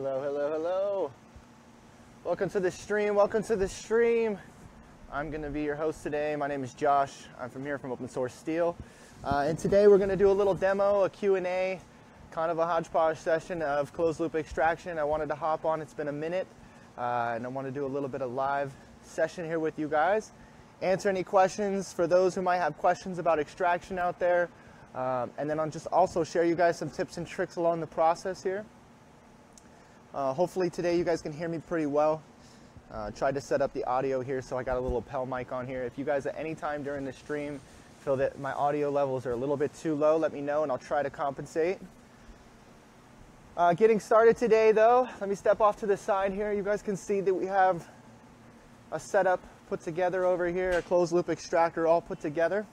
Hello, hello, hello. Welcome to the stream. Welcome to the stream. I'm going to be your host today. My name is Josh. I'm from Open Source Steel. And today we're going to do a little demo, a Q&A, kind of a hodgepodge session of closed loop extraction. I wanted to hop on. It's been a minute. And I want to do a little bit of live session here with you guys. Answer any questions for those who might have questions about extraction out there. And then I'll just also share you guys some tips and tricks along the process here. Hopefully today you guys can hear me pretty well. Tried to set up the audio here, so I got a little lapel mic on here. If you guys at any time during the stream feel that my audio levels are a little bit too low, let me know and I'll try to compensate. Getting started today though, let me step off to the side here. You guys can see that we have a setup put together over here, a closed loop extractor all put together.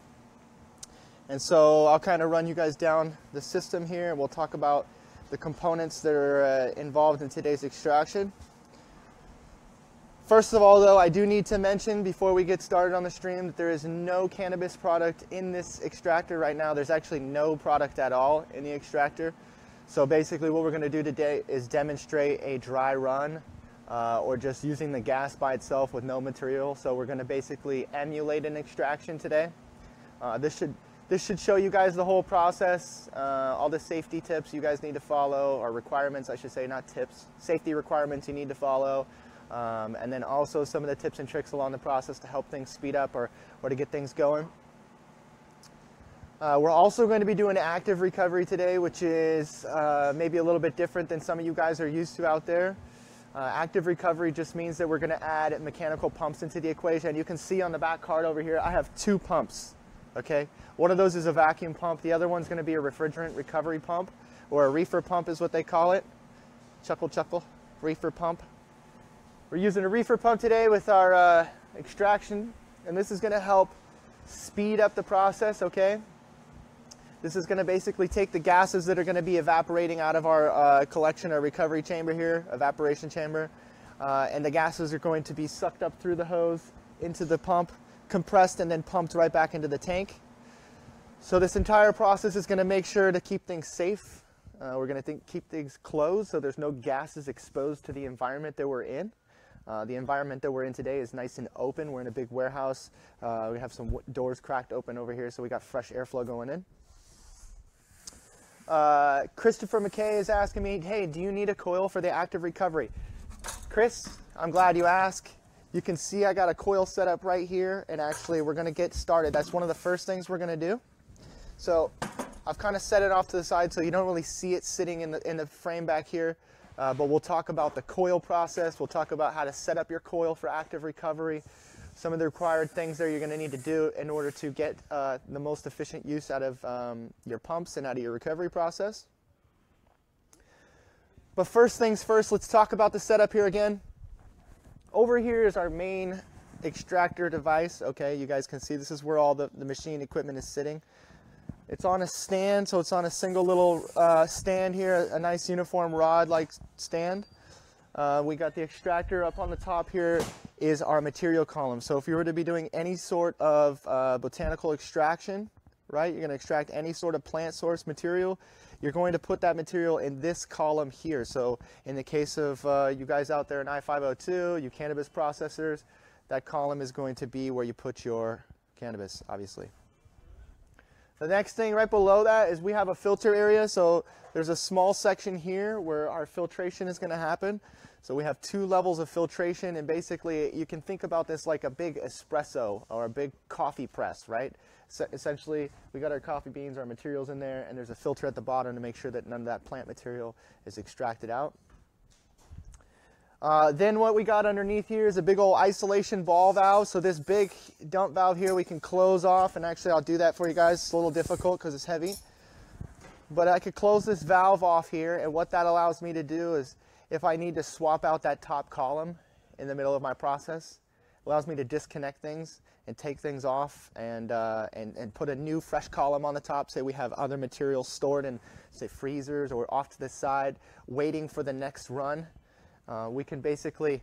And so I'll kind of run you guys down the system here and we'll talk about the components that are involved in today's extraction. First of all though, I do need to mention before we get started on the stream that there is no cannabis product in this extractor right now. There's actually no product at all in the extractor. So basically what we're going to do today is demonstrate a dry run or just using the gas by itself with no material. So we're going to basically emulate an extraction today. This should show you guys the whole process, all the safety tips you guys need to follow, or requirements, I should say, not tips, safety requirements you need to follow, and then also some of the tips and tricks along the process to help things speed up or to get things going. We're also going to be doing active recovery today, which is maybe a little bit different than some of you guys are used to out there. Active recovery just means that we're going to add mechanical pumps into the equation. You can see on the back card over here, I have 2 pumps. Okay, one of those is a vacuum pump. The other one's going to be a refrigerant recovery pump, or a reefer pump is what they call it. Chuckle, chuckle, reefer pump. We're using a reefer pump today with our extraction, and this is going to help speed up the process, okay? This is going to basically take the gases that are going to be evaporating out of our collection or recovery chamber here, evaporation chamber, and the gases are going to be sucked up through the hose into the pump, compressed and then pumped right back into the tank. So this entire process is going to make sure to keep things safe. We're going to keep things closed so there's no gases exposed to the environment that we're in. The environment that we're in today is nice and open. We're in a big warehouse. We have some doors cracked open over here, so we got fresh airflow going in. Christopher McKay is asking me, hey, do you need a coil for the active recovery? Chris, I'm glad you asked. You can see I got a coil set up right here, and actually we're going to get started. That's one of the first things we're going to do. So I've kind of set it off to the side so you don't really see it sitting in the frame back here, but we'll talk about the coil process. We'll talk about how to set up your coil for active recovery, some of the required things that you're going to need to do in order to get the most efficient use out of your pumps and out of your recovery process. But first things first, let's talk about the setup here again. Over here is our main extractor device. Okay, you guys can see this is where all the machine equipment is sitting. It's on a stand, so it's on a single little stand here, a nice uniform rod-like stand. We got the extractor up on the top here is our material column. So if you were to be doing any sort of botanical extraction, right, you're going to extract any sort of plant source material, you're going to put that material in this column here. So in the case of you guys out there in I-502, you cannabis processors, that column is going to be where you put your cannabis, obviously. The next thing right below that is we have a filter area. So there's a small section here where our filtration is going to happen. So we have 2 levels of filtration, and basically you can think about this like a big espresso or a big coffee press, right? So essentially, we got our coffee beans, our materials in there, and there's a filter at the bottom to make sure that none of that plant material is extracted out. Then what we got underneath here is a big old isolation ball valve. So this big dump valve here we can close off, and actually I'll do that for you guys. It's a little difficult because it's heavy. But I could close this valve off here, and what that allows me to do is if I need to swap out that top column in the middle of my process, it allows me to disconnect things and take things off and put a new fresh column on the top. Say we have other materials stored in, say, freezers or off to the side waiting for the next run. We can basically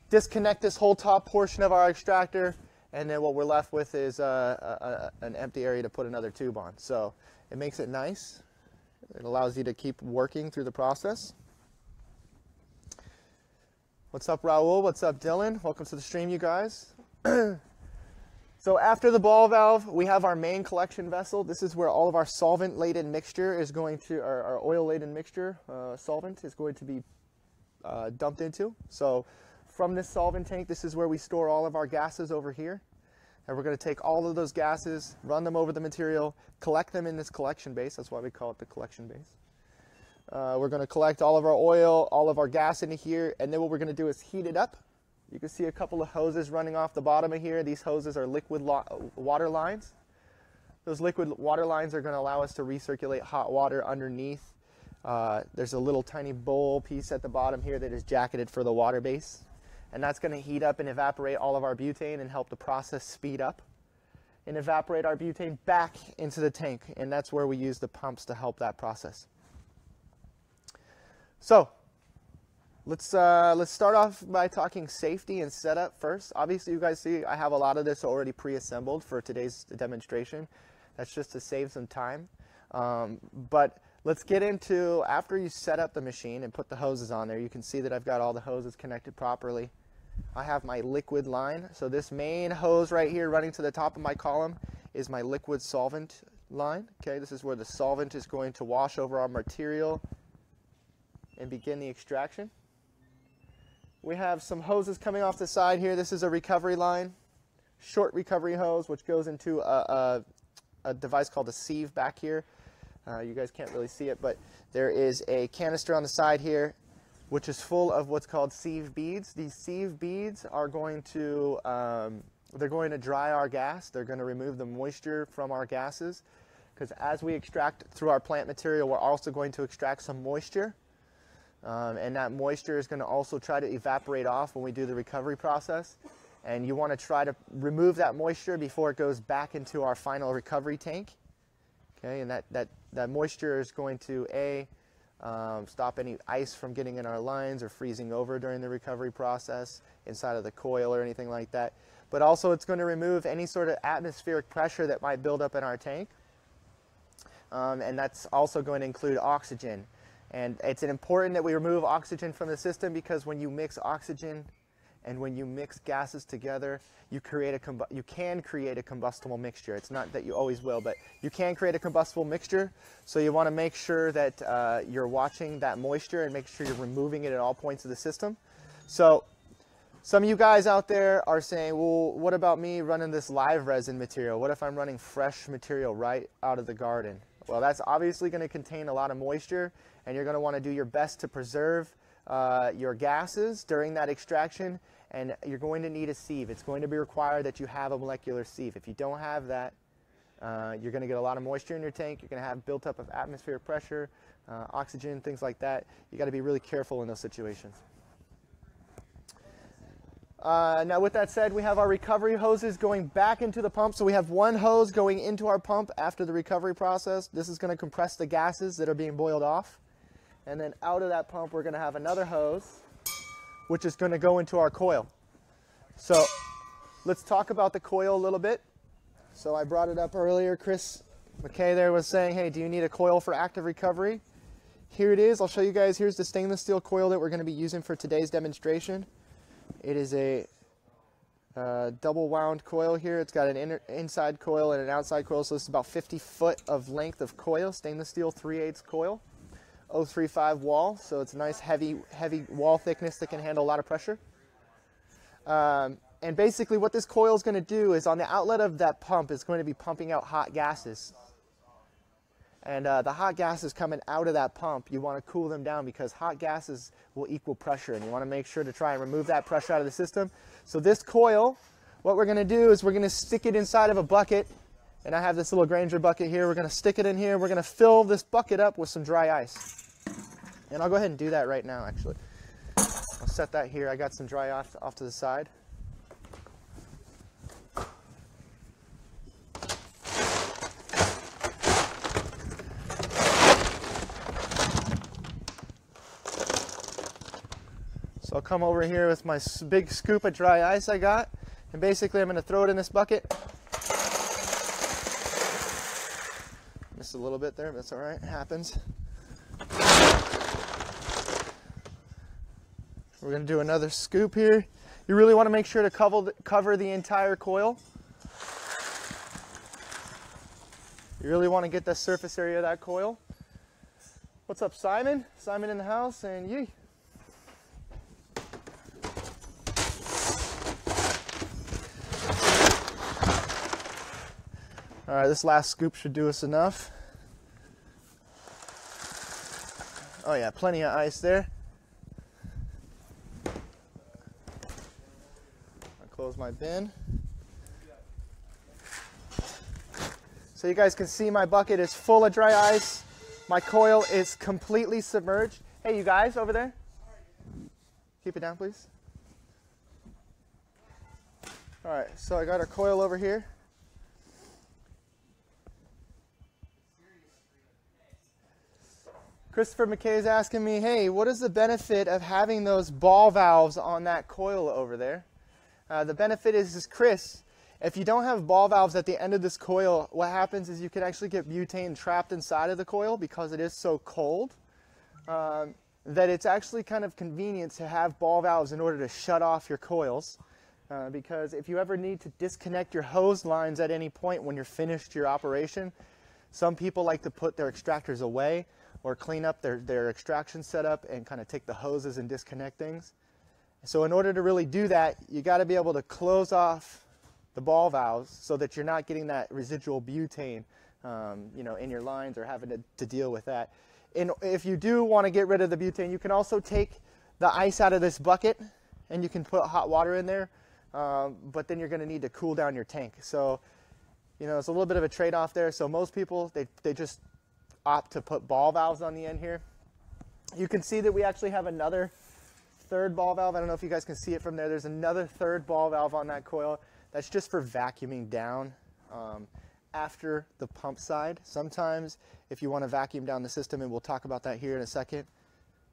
disconnect this whole top portion of our extractor, and then what we're left with is an empty area to put another tube on. So it makes it nice. It allows you to keep working through the process. What's up, Raul? What's up, Dylan? Welcome to the stream, you guys. So after the ball valve, we have our main collection vessel. This is where all of our solvent-laden mixture is going to, our oil-laden mixture solvent is going to be dumped into. So from this solvent tank, this is where we store all of our gases over here. And we're going to take all of those gases, run them over the material, collect them in this collection base. That's why we call it the collection base. We're going to collect all of our oil, all of our gas into here, and then what we're going to do is heat it up. You can see a couple of hoses running off the bottom of here. These hoses are liquid water lines. Those liquid water lines are going to allow us to recirculate hot water underneath. There's a little tiny bowl piece at the bottom here that is jacketed for the water base. And that's going to heat up and evaporate all of our butane and help the process speed up and evaporate our butane back into the tank. And that's where we use the pumps to help that process. So let's start off by talking safety and setup first. Obviously, you guys see I have a lot of this already pre-assembled for today's demonstration. That's just to save some time. But let's get into, after you set up the machine and put the hoses on there, you can see that I've got all the hoses connected properly. I have my liquid line. So this main hose right here running to the top of my column is my liquid solvent line. Okay, this is where the solvent is going to wash over our material and begin the extraction. We have some hoses coming off the side here. This is a recovery line, short recovery hose, which goes into a device called a sieve back here. You guys can't really see it, but there is a canister on the side here, which is full of what's called sieve beads. These sieve beads are going to, they're going to dry our gas. They're going to remove the moisture from our gases, because as we extract through our plant material, we're also going to extract some moisture. And that moisture is going to also try to evaporate off when we do the recovery process. And you want to try to remove that moisture before it goes back into our final recovery tank. Okay, and that moisture is going to, stop any ice from getting in our lines or freezing over during the recovery process inside of the coil or anything like that. But also it's going to remove any sort of atmospheric pressure that might build up in our tank. And that's also going to include oxygen. And it's important that we remove oxygen from the system, because when you mix oxygen and when you mix gases together, you can create a combustible mixture. It's not that you always will, but you can create a combustible mixture. So you want to make sure that you're watching that moisture and make sure you're removing it at all points of the system. So some of you guys out there are saying, well, what about me running this live resin material? What if I'm running fresh material right out of the garden? Well, that's obviously going to contain a lot of moisture, and you're going to want to do your best to preserve your gases during that extraction, and you're going to need a sieve. It's going to be required that you have a molecular sieve. If you don't have that, you're going to get a lot of moisture in your tank. You're going to have built up of atmospheric pressure, oxygen, things like that. You got to be really careful in those situations. Now with that said, we have our recovery hoses going back into the pump. So we have one hose going into our pump after the recovery process. This is going to compress the gases that are being boiled off. And then out of that pump, we're going to have another hose, which is going to go into our coil. So let's talk about the coil a little bit. So I brought it up earlier. Chris McKay there was saying, hey, do you need a coil for active recovery? Here it is. I'll show you guys. Here's the stainless steel coil that we're going to be using for today's demonstration. It is a double wound coil here. It's got an inside coil and an outside coil, so this is about 50 foot of length of coil, stainless steel 3/8 coil, 035 wall, so it's a nice heavy wall thickness that can handle a lot of pressure. And basically what this coil is going to do is, on the outlet of that pump, it's going to be pumping out hot gases. And the hot gases coming out of that pump, you want to cool them down, because hot gases will equal pressure, and you want to make sure to try and remove that pressure out of the system. So this coil, what we're going to do is we're going to stick it inside of a bucket, and I have this little Granger bucket here. We're going to stick it in here. We're going to fill this bucket up with some dry ice. And I'll go ahead and do that right now, actually. I'll set that here. I got some dry ice off to the side. So I'll come over here with my big scoop of dry ice I got, and basically I'm going to throw it in this bucket. Missed a little bit there, but that's all right, it happens. We're going to do another scoop here. You really want to make sure to cover the entire coil. You really want to get the surface area of that coil. What's up, Simon? Simon in the house, and yee. All right, this last scoop should do us enough. Oh yeah, plenty of ice there. I'll close my bin. So you guys can see my bucket is full of dry ice. My coil is completely submerged. Hey, you guys over there? Keep it down, please. All right, so I got our coil over here. Christopher McKay is asking me, hey, what is the benefit of having those ball valves on that coil over there? The benefit is, Chris, if you don't have ball valves at the end of this coil, what happens is you can actually get butane trapped inside of the coil because it is so cold that it's actually kind of convenient to have ball valves in order to shut off your coils. Because if you ever need to disconnect your hose lines at any point when you're finished your operation, some people like to put their extractors away or clean up their extraction setup and kind of take the hoses and disconnect things. So in order to really do that, you got to be able to close off the ball valves so that you're not getting that residual butane in your lines or having to deal with that. And if you do want to get rid of the butane, you can also take the ice out of this bucket and you can put hot water in there, but then you're going to need to cool down your tank. So, it's a little bit of a trade-off there. So most people, they just opt to put ball valves on the end here. You can see that we actually have another third ball valve. I don't know if you guys can see it from there. There's another third ball valve on that coil. That's just for vacuuming down after the pump side. Sometimes if you want to vacuum down the system, and we'll talk about that here in a second,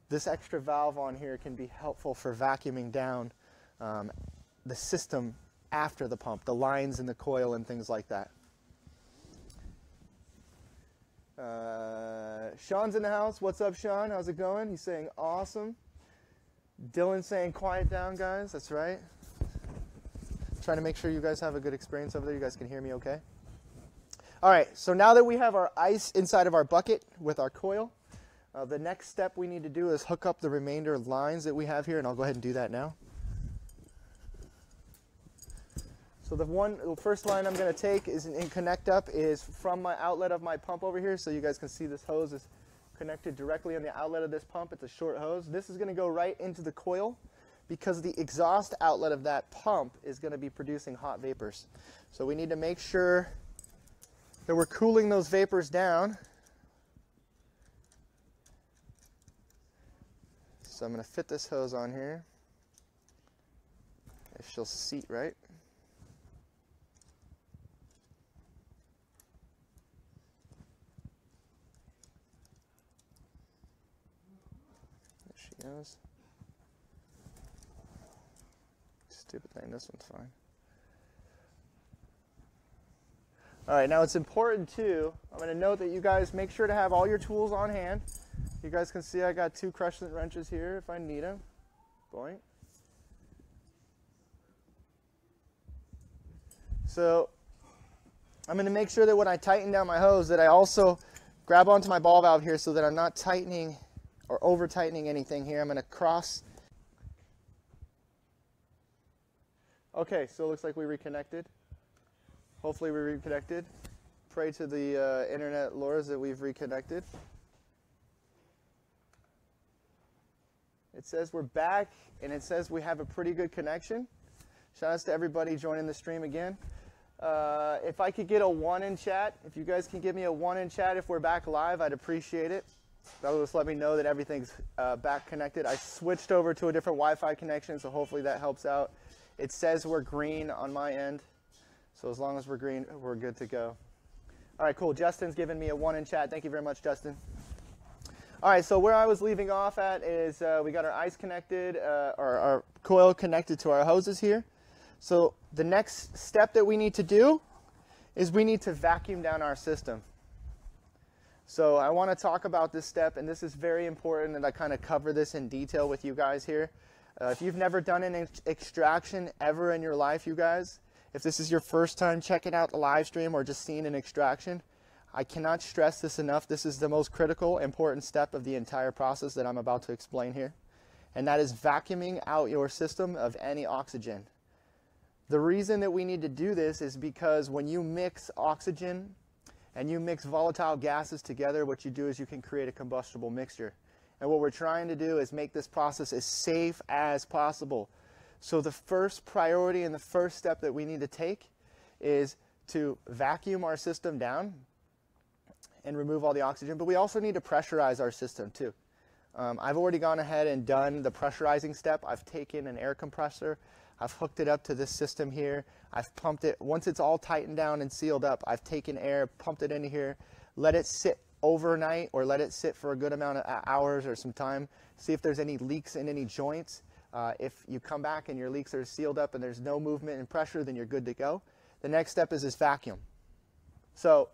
this extra valve on here can be helpful for vacuuming down the system after the pump, the lines in the coil and things like that. Sean's in the house. What's up, Sean? How's it going? He's saying awesome. Dylan's saying quiet down, guys. That's right. Trying to make sure you guys have a good experience over there. You guys can hear me okay? All right, so now that we have our ice inside of our bucket with our coil, the next step we need to do is hook up the remainder lines that we have here, and I'll go ahead and do that now. So the first line I'm going to take and connect up is from my outlet of my pump over here. So you guys can see this hose is connected directly on the outlet of this pump. It's a short hose. This is going to go right into the coil because the exhaust outlet of that pump is going to be producing hot vapors. So we need to make sure that we're cooling those vapors down. So I'm going to fit this hose on here. If she'll seat right. Goes. Stupid thing, this one's fine. All right, now it's important too, I'm going to note that you guys make sure to have all your tools on hand. You guys can see I got 2 crescent wrenches here if I need them. Boing. So I'm going to make sure that when I tighten down my hose that I also grab onto my ball valve here so that I'm not tightening or over tightening anything here. I'm going to cross. Okay, so it looks like we reconnected. Hopefully we reconnected. Pray to the internet lords that we've reconnected. It says we're back, and it says we have a pretty good connection. Shout out to everybody joining the stream again. If I could get a 1 in chat, if you guys can give me a 1 in chat if we're back live, I'd appreciate it. That'll just let me know that everything's back connected. I switched over to a different Wi-Fi connection, so hopefully that helps out. It says we're green on my end, so as long as we're green, we're good to go. All right, cool. Justin's giving me a 1 in chat. Thank you very much, Justin. All right, so where I was leaving off at is we got our ice connected, our coil connected to our hoses here. So the next step that we need to do is we need to vacuum down our system. So I want to talk about this step, and this is very important, and I kind of cover this in detail with you guys here. If you've never done an extraction ever in your life, you guys, if this is your first time checking out the live stream or just seeing an extraction, I cannot stress this enough. This is the most critical, important step of the entire process that I'm about to explain here. And that is vacuuming out your system of any oxygen. The reason that we need to do this is because when you mix oxygen and you mix volatile gases together, what you do is you can create a combustible mixture. And what we're trying to do is make this process as safe as possible. So the first priority and the first step that we need to take is to vacuum our system down and remove all the oxygen, but we also need to pressurize our system too. I've already gone ahead and done the pressurizing step. I've taken an air compressor, I've hooked it up to this system here, I've pumped it. Once it's all tightened down and sealed up, I've taken air, pumped it into here, let it sit overnight or let it sit for a good amount of hours or some time, see if there's any leaks in any joints. If you come back and your leaks are sealed up and there's no movement and pressure, then you're good to go. The next step is this vacuum. So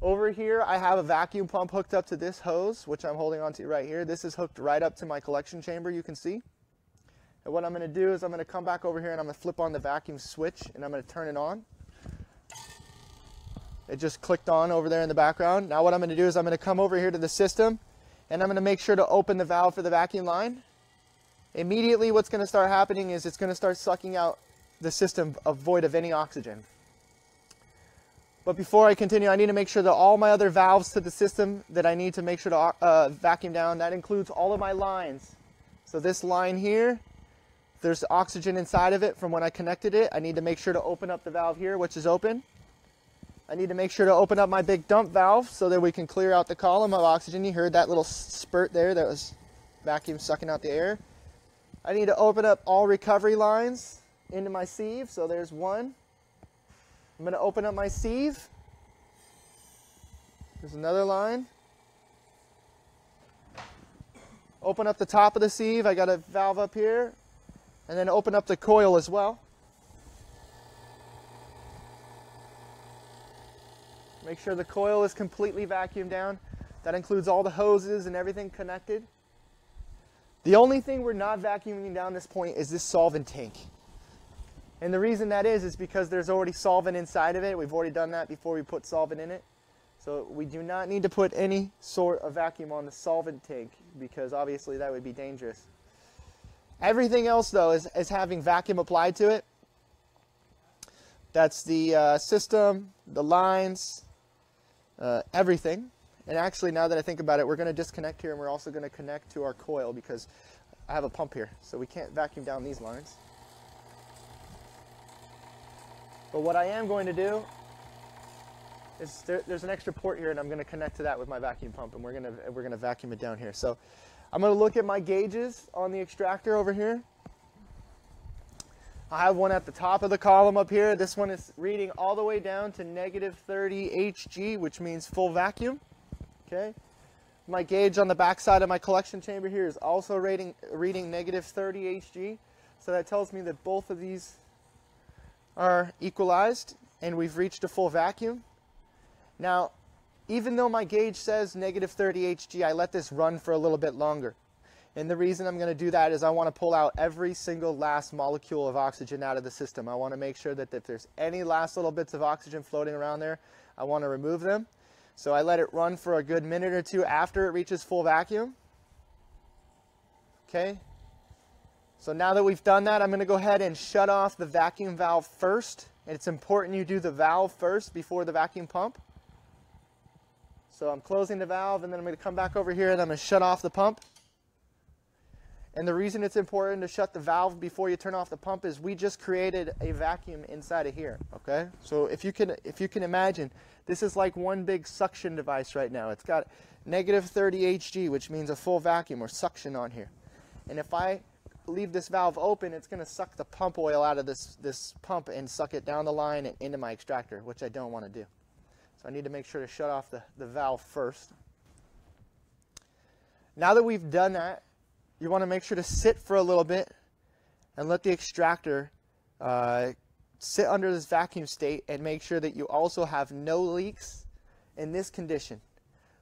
over here, I have a vacuum pump hooked up to this hose, which I'm holding onto right here. This is hooked right up to my collection chamber, you can see. And what I'm going to do is I'm going to come back over here and I'm going to flip on the vacuum switch and I'm going to turn it on. It just clicked on over there in the background. Now what I'm going to do is I'm going to come over here to the system and I'm going to make sure to open the valve for the vacuum line. Immediately what's going to start happening is it's going to start sucking out the system void of any oxygen. But before I continue, I need to make sure that all my other valves to the system that I need to make sure to vacuum down, that includes all of my lines. So this line here, there's oxygen inside of it from when I connected it. I need to make sure to open up the valve here, which is open. I need to make sure to open up my big dump valve so that we can clear out the column of oxygen. You heard that little spurt there, that was vacuum sucking out the air. I need to open up all recovery lines into my sieve. So there's one. I'm going to open up my sieve. There's another line. Open up the top of the sieve. I got a valve up here. And then open up the coil as well. Make sure the coil is completely vacuumed down. That includes all the hoses and everything connected. The only thing we're not vacuuming down this point is this solvent tank. And the reason that is because there's already solvent inside of it. We've already done that before we put solvent in it. So we do not need to put any sort of vacuum on the solvent tank because obviously that would be dangerous. Everything else though is having vacuum applied to it. That's the system, the lines, everything. And actually now that I think about it, we're going to disconnect here and we're also going to connect to our coil because I have a pump here. So we can't vacuum down these lines. But what I am going to do is there's an extra port here and I'm going to connect to that with my vacuum pump and we're going to vacuum it down here. So I'm going to look at my gauges on the extractor over here. I have one at the top of the column up here. This one is reading all the way down to -30 Hg, which means full vacuum. Okay. My gauge on the back side of my collection chamber here is also reading -30 Hg. So that tells me that both of these are equalized and we've reached a full vacuum. Now, even though my gauge says -30 Hg, I let this run for a little bit longer. And the reason I'm going to do that is I want to pull out every single last molecule of oxygen out of the system. I want to make sure that if there's any last little bits of oxygen floating around there, I want to remove them. So I let it run for a good minute or two after it reaches full vacuum. Okay. So now that we've done that, I'm going to go ahead and shut off the vacuum valve first. And it's important you do the valve first before the vacuum pump. So I'm closing the valve and then I'm going to come back over here and I'm going to shut off the pump. And the reason it's important to shut the valve before you turn off the pump is we just created a vacuum inside of here, okay? So if you can imagine, this is like one big suction device right now. It's got -30 Hg, which means a full vacuum or suction on here. And if I leave this valve open, it's going to suck the pump oil out of this pump and suck it down the line and into my extractor, which I don't want to do. So I need to make sure to shut off the valve first. Now that we've done that, you want to make sure to sit for a little bit and let the extractor sit under this vacuum state and make sure that you also have no leaks in this condition.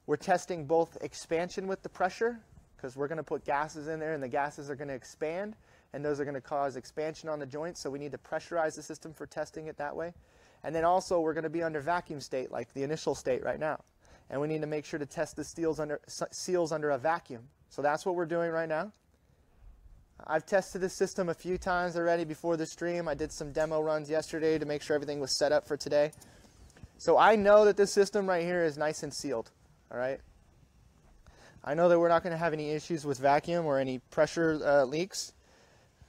We're testing both expansion with the pressure, because we're going to put gases in there and the gases are going to expand. and those are going to cause expansion on the joints, so we need to pressurize the system for testing it that way. And then also we're going to be under vacuum state, like the initial state right now. And we need to make sure to test the seals under a vacuum. So that's what we're doing right now. I've tested this system a few times already before the stream. I did some demo runs yesterday to make sure everything was set up for today. So I know that this system right here is nice and sealed, all right? I know that we're not going to have any issues with vacuum or any pressure leaks,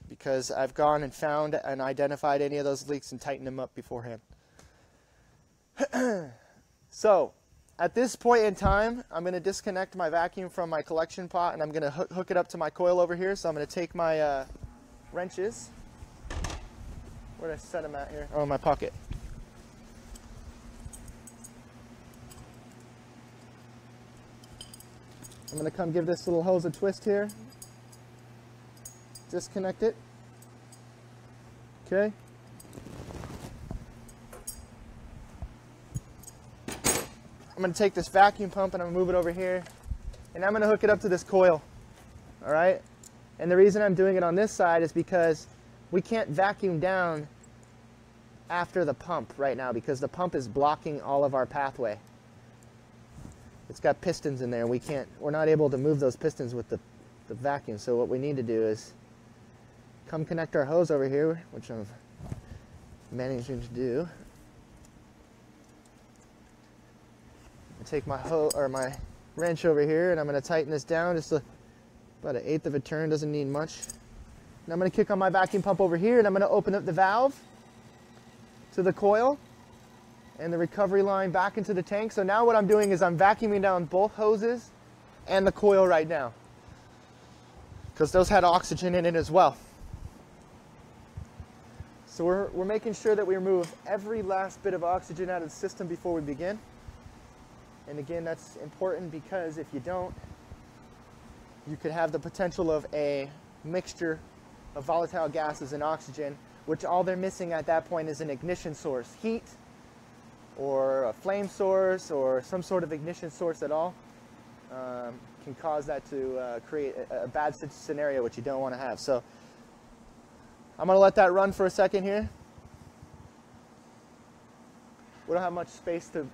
because I've gone and found and identified any of those leaks and tightened them up beforehand. So at this point in time, I'm going to disconnect my vacuum from my collection pot, and I'm going to hook it up to my coil over here. So I'm going to take my wrenches. Where did I set them at here? Oh, in my pocket. I'm going to come give this little hose a twist here. Disconnect it. Okay. I'm going to take this vacuum pump and I'm going to move it over here, and I'm going to hook it up to this coil. All right? And the reason I'm doing it on this side is because we can't vacuum down after the pump right now, because the pump is blocking all of our pathway. It's got pistons in there. We're not able to move those pistons with the vacuum. So what we need to do is come connect our hose over here, which I'm managing to do. Take my my wrench over here, and I'm going to tighten this down just about 1/8 of a turn. Doesn't need much. And I'm going to kick on my vacuum pump over here, and I'm going to open up the valve to the coil and the recovery line back into the tank. So now what I'm doing is I'm vacuuming down both hoses and the coil right now, because those had oxygen in it as well. So we're making sure that we remove every last bit of oxygen out of the system before we begin. And again, that's important, because if you don't, you could have the potential of a mixture of volatile gases and oxygen, which all they're missing at that point is an ignition source. Heat, or a flame source, or some sort of ignition source at all, can cause that to create a bad scenario, which you don't want to have. So I'm going to let that run for a second here. We don't have much space to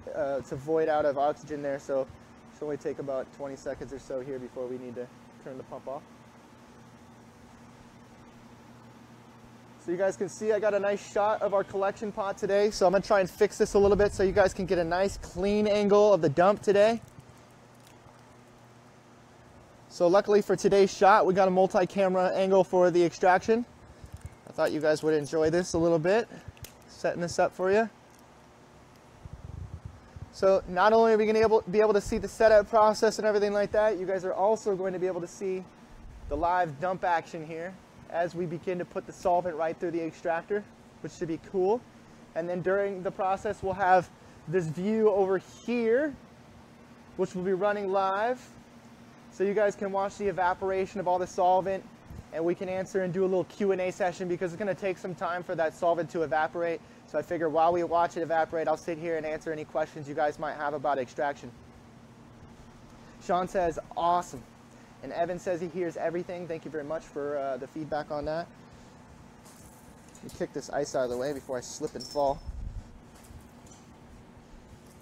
void out of oxygen there, so it should only take about 20 seconds or so here before we need to turn the pump off. So you guys can see I got a nice shot of our collection pot today, so I'm going to try and fix this a little bit so you guys can get a nice clean angle of the dump today. So luckily for today's shot, we got a multi-camera angle for the extraction. I thought you guys would enjoy this a little bit, setting this up for you. So not only are we going to be able to see the setup process and everything like that, you guys are also going to be able to see the live dump action here as we begin to put the solvent right through the extractor, which should be cool. And then during the process, we'll have this view over here, which will be running live. So you guys can watch the evaporation of all the solvent, and we can answer and do a little Q&A session, because it's going to take some time for that solvent to evaporate. So I figure while we watch it evaporate, I'll sit here and answer any questions you guys might have about extraction. Sean says, awesome. And Evan says he hears everything. Thank you very much for the feedback on that. Let me kick this ice out of the way before I slip and fall.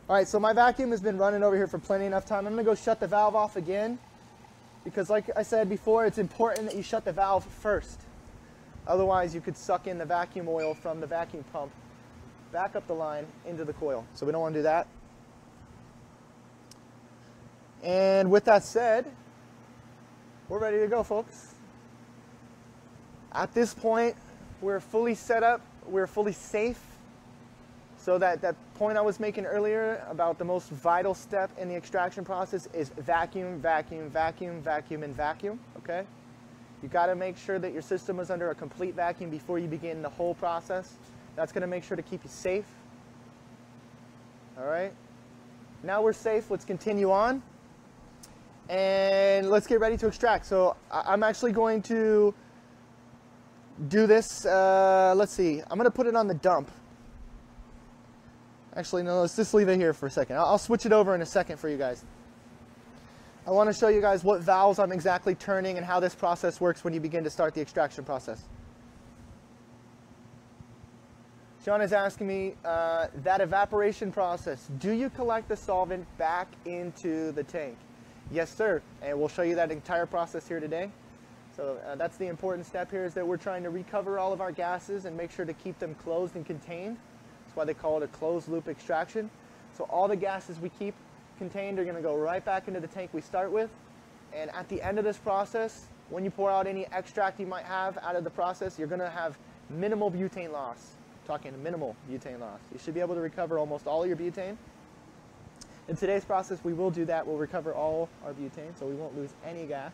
All right, so my vacuum has been running over here for plenty enough time. I'm going to go shut the valve off again, because like I said before, it's important that you shut the valve first. Otherwise, you could suck in the vacuum oil from the vacuum pump back up the line into the coil. So we don't want to do that. And with that said, we're ready to go, folks. At this point, we're fully set up, we're fully safe. So that point I was making earlier about the most vital step in the extraction process is vacuum, vacuum, vacuum, vacuum, and vacuum, okay? You gotta make sure that your system is under a complete vacuum before you begin the whole process. That's going to make sure to keep you safe. All right. Now we're safe. Let's continue on. And let's get ready to extract. So I'm actually going to do this. Let's see. I'm going to put it on the dump. Actually, no, let's just leave it here for a second. I'll switch it over in a second for you guys. I want to show you guys what valves I'm exactly turning and how this process works when you begin to start the extraction process. Sean is asking me, that evaporation process, do you collect the solvent back into the tank? Yes, sir. And we'll show you that entire process here today. So that's the important step here, is that we're trying to recover all of our gases and make sure to keep them closed and contained. That's why they call it a closed loop extraction. So all the gases we keep contained are going to go right back into the tank we start with. And at the end of this process, when you pour out any extract you might have out of the process, you're going to have minimal butane loss. Talking minimal butane loss. You should be able to recover almost all of your butane. In today's process, we will do that. We'll recover all our butane, so we won't lose any gas.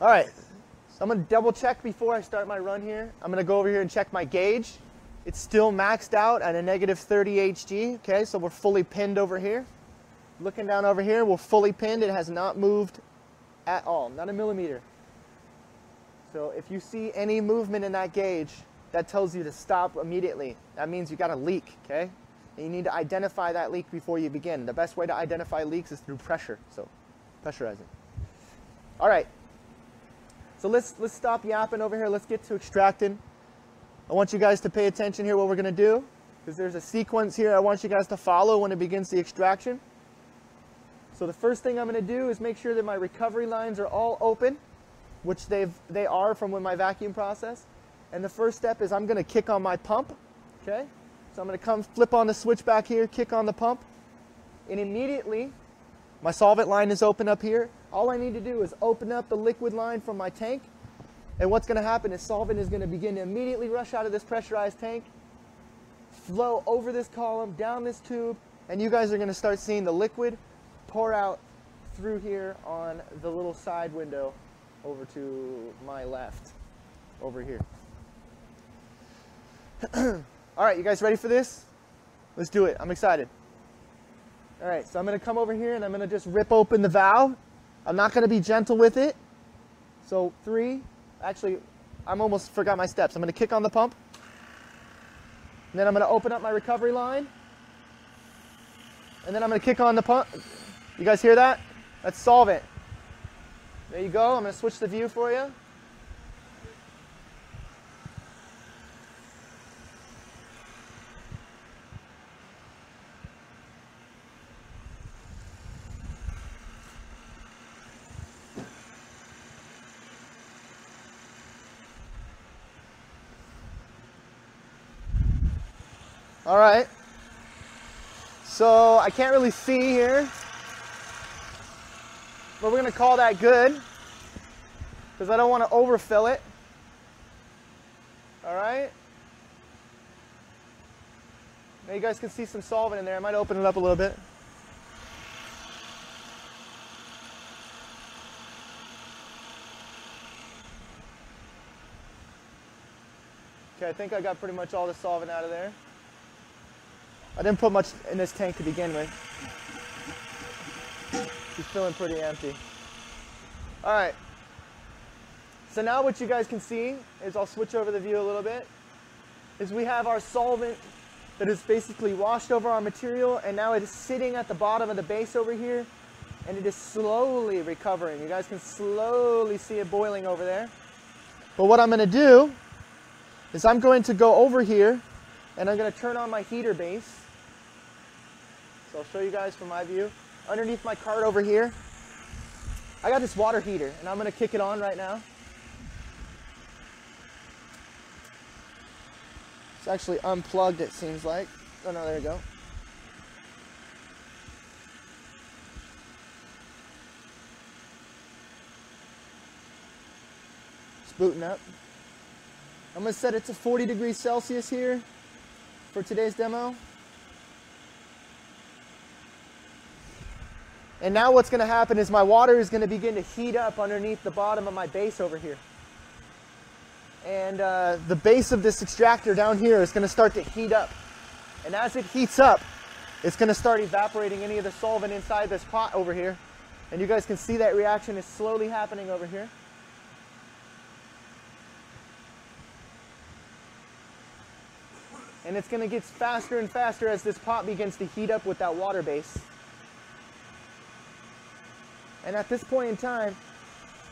All right, so I'm going to double check before I start my run here. I'm going to go over here and check my gauge. It's still maxed out at a negative 30 Hg. Okay, so we're fully pinned over here. Looking down over here, we're fully pinned. It has not moved at all, not a millimeter. So if you see any movement in that gauge, that tells you to stop immediately. That means you got a leak, okay? And you need to identify that leak before you begin. The best way to identify leaks is through pressure, so pressurizing. All right, so let's stop yapping over here. Let's get to extracting. I want you guys to pay attention here what we're gonna do, because there's a sequence here I want you guys to follow when it begins the extraction. So the first thing I'm gonna do is make sure that my recovery lines are all open, which they are from when my vacuum process. And the first step is I'm gonna kick on my pump, okay? So I'm gonna come flip on the switch back here, kick on the pump, and immediately my solvent line is open up here. All I need to do is open up the liquid line from my tank, and what's gonna happen is solvent is gonna begin to immediately rush out of this pressurized tank, flow over this column, down this tube, and you guys are gonna start seeing the liquid pour out through here on the little side window over to my left, over here. All right, you guys ready for this? Let's do it. I'm excited. All right, so I'm gonna come over here and I'm gonna just rip open the valve. I'm not gonna be gentle with it. So actually, I almost forgot my steps. I'm gonna kick on the pump. And then I'm gonna open up my recovery line. And then I'm gonna kick on the pump. You guys hear that? That's solvent. There you go. I'm going to switch the view for you. All right. So I can't really see here, but we're going to call that good because I don't want to overfill it. All right. Now you guys can see some solvent in there. I might open it up a little bit. Okay, I think I got pretty much all the solvent out of there. I didn't put much in this tank to begin with. She's feeling pretty empty. All right. So now what you guys can see is, I'll switch over the view a little bit, is we have our solvent that is basically washed over our material, and now it is sitting at the bottom of the base over here, and it is slowly recovering. You guys can slowly see it boiling over there. But what I'm going to do is I'm going to go over here and I'm going to turn on my heater base. So I'll show you guys from my view. Underneath my cart over here, I got this water heater, and I'm going to kick it on right now. It's actually unplugged, it seems like. Oh no, there you go. It's booting up. I'm going to set it to 40 degrees Celsius here for today's demo. And now what's going to happen is my water is going to begin to heat up underneath the bottom of my base over here. And the base of this extractor down here is going to start to heat up. And as it heats up, it's going to start evaporating any of the solvent inside this pot over here. And you guys can see that reaction is slowly happening over here. And it's going to get faster and faster as this pot begins to heat up with that water base. And at this point in time,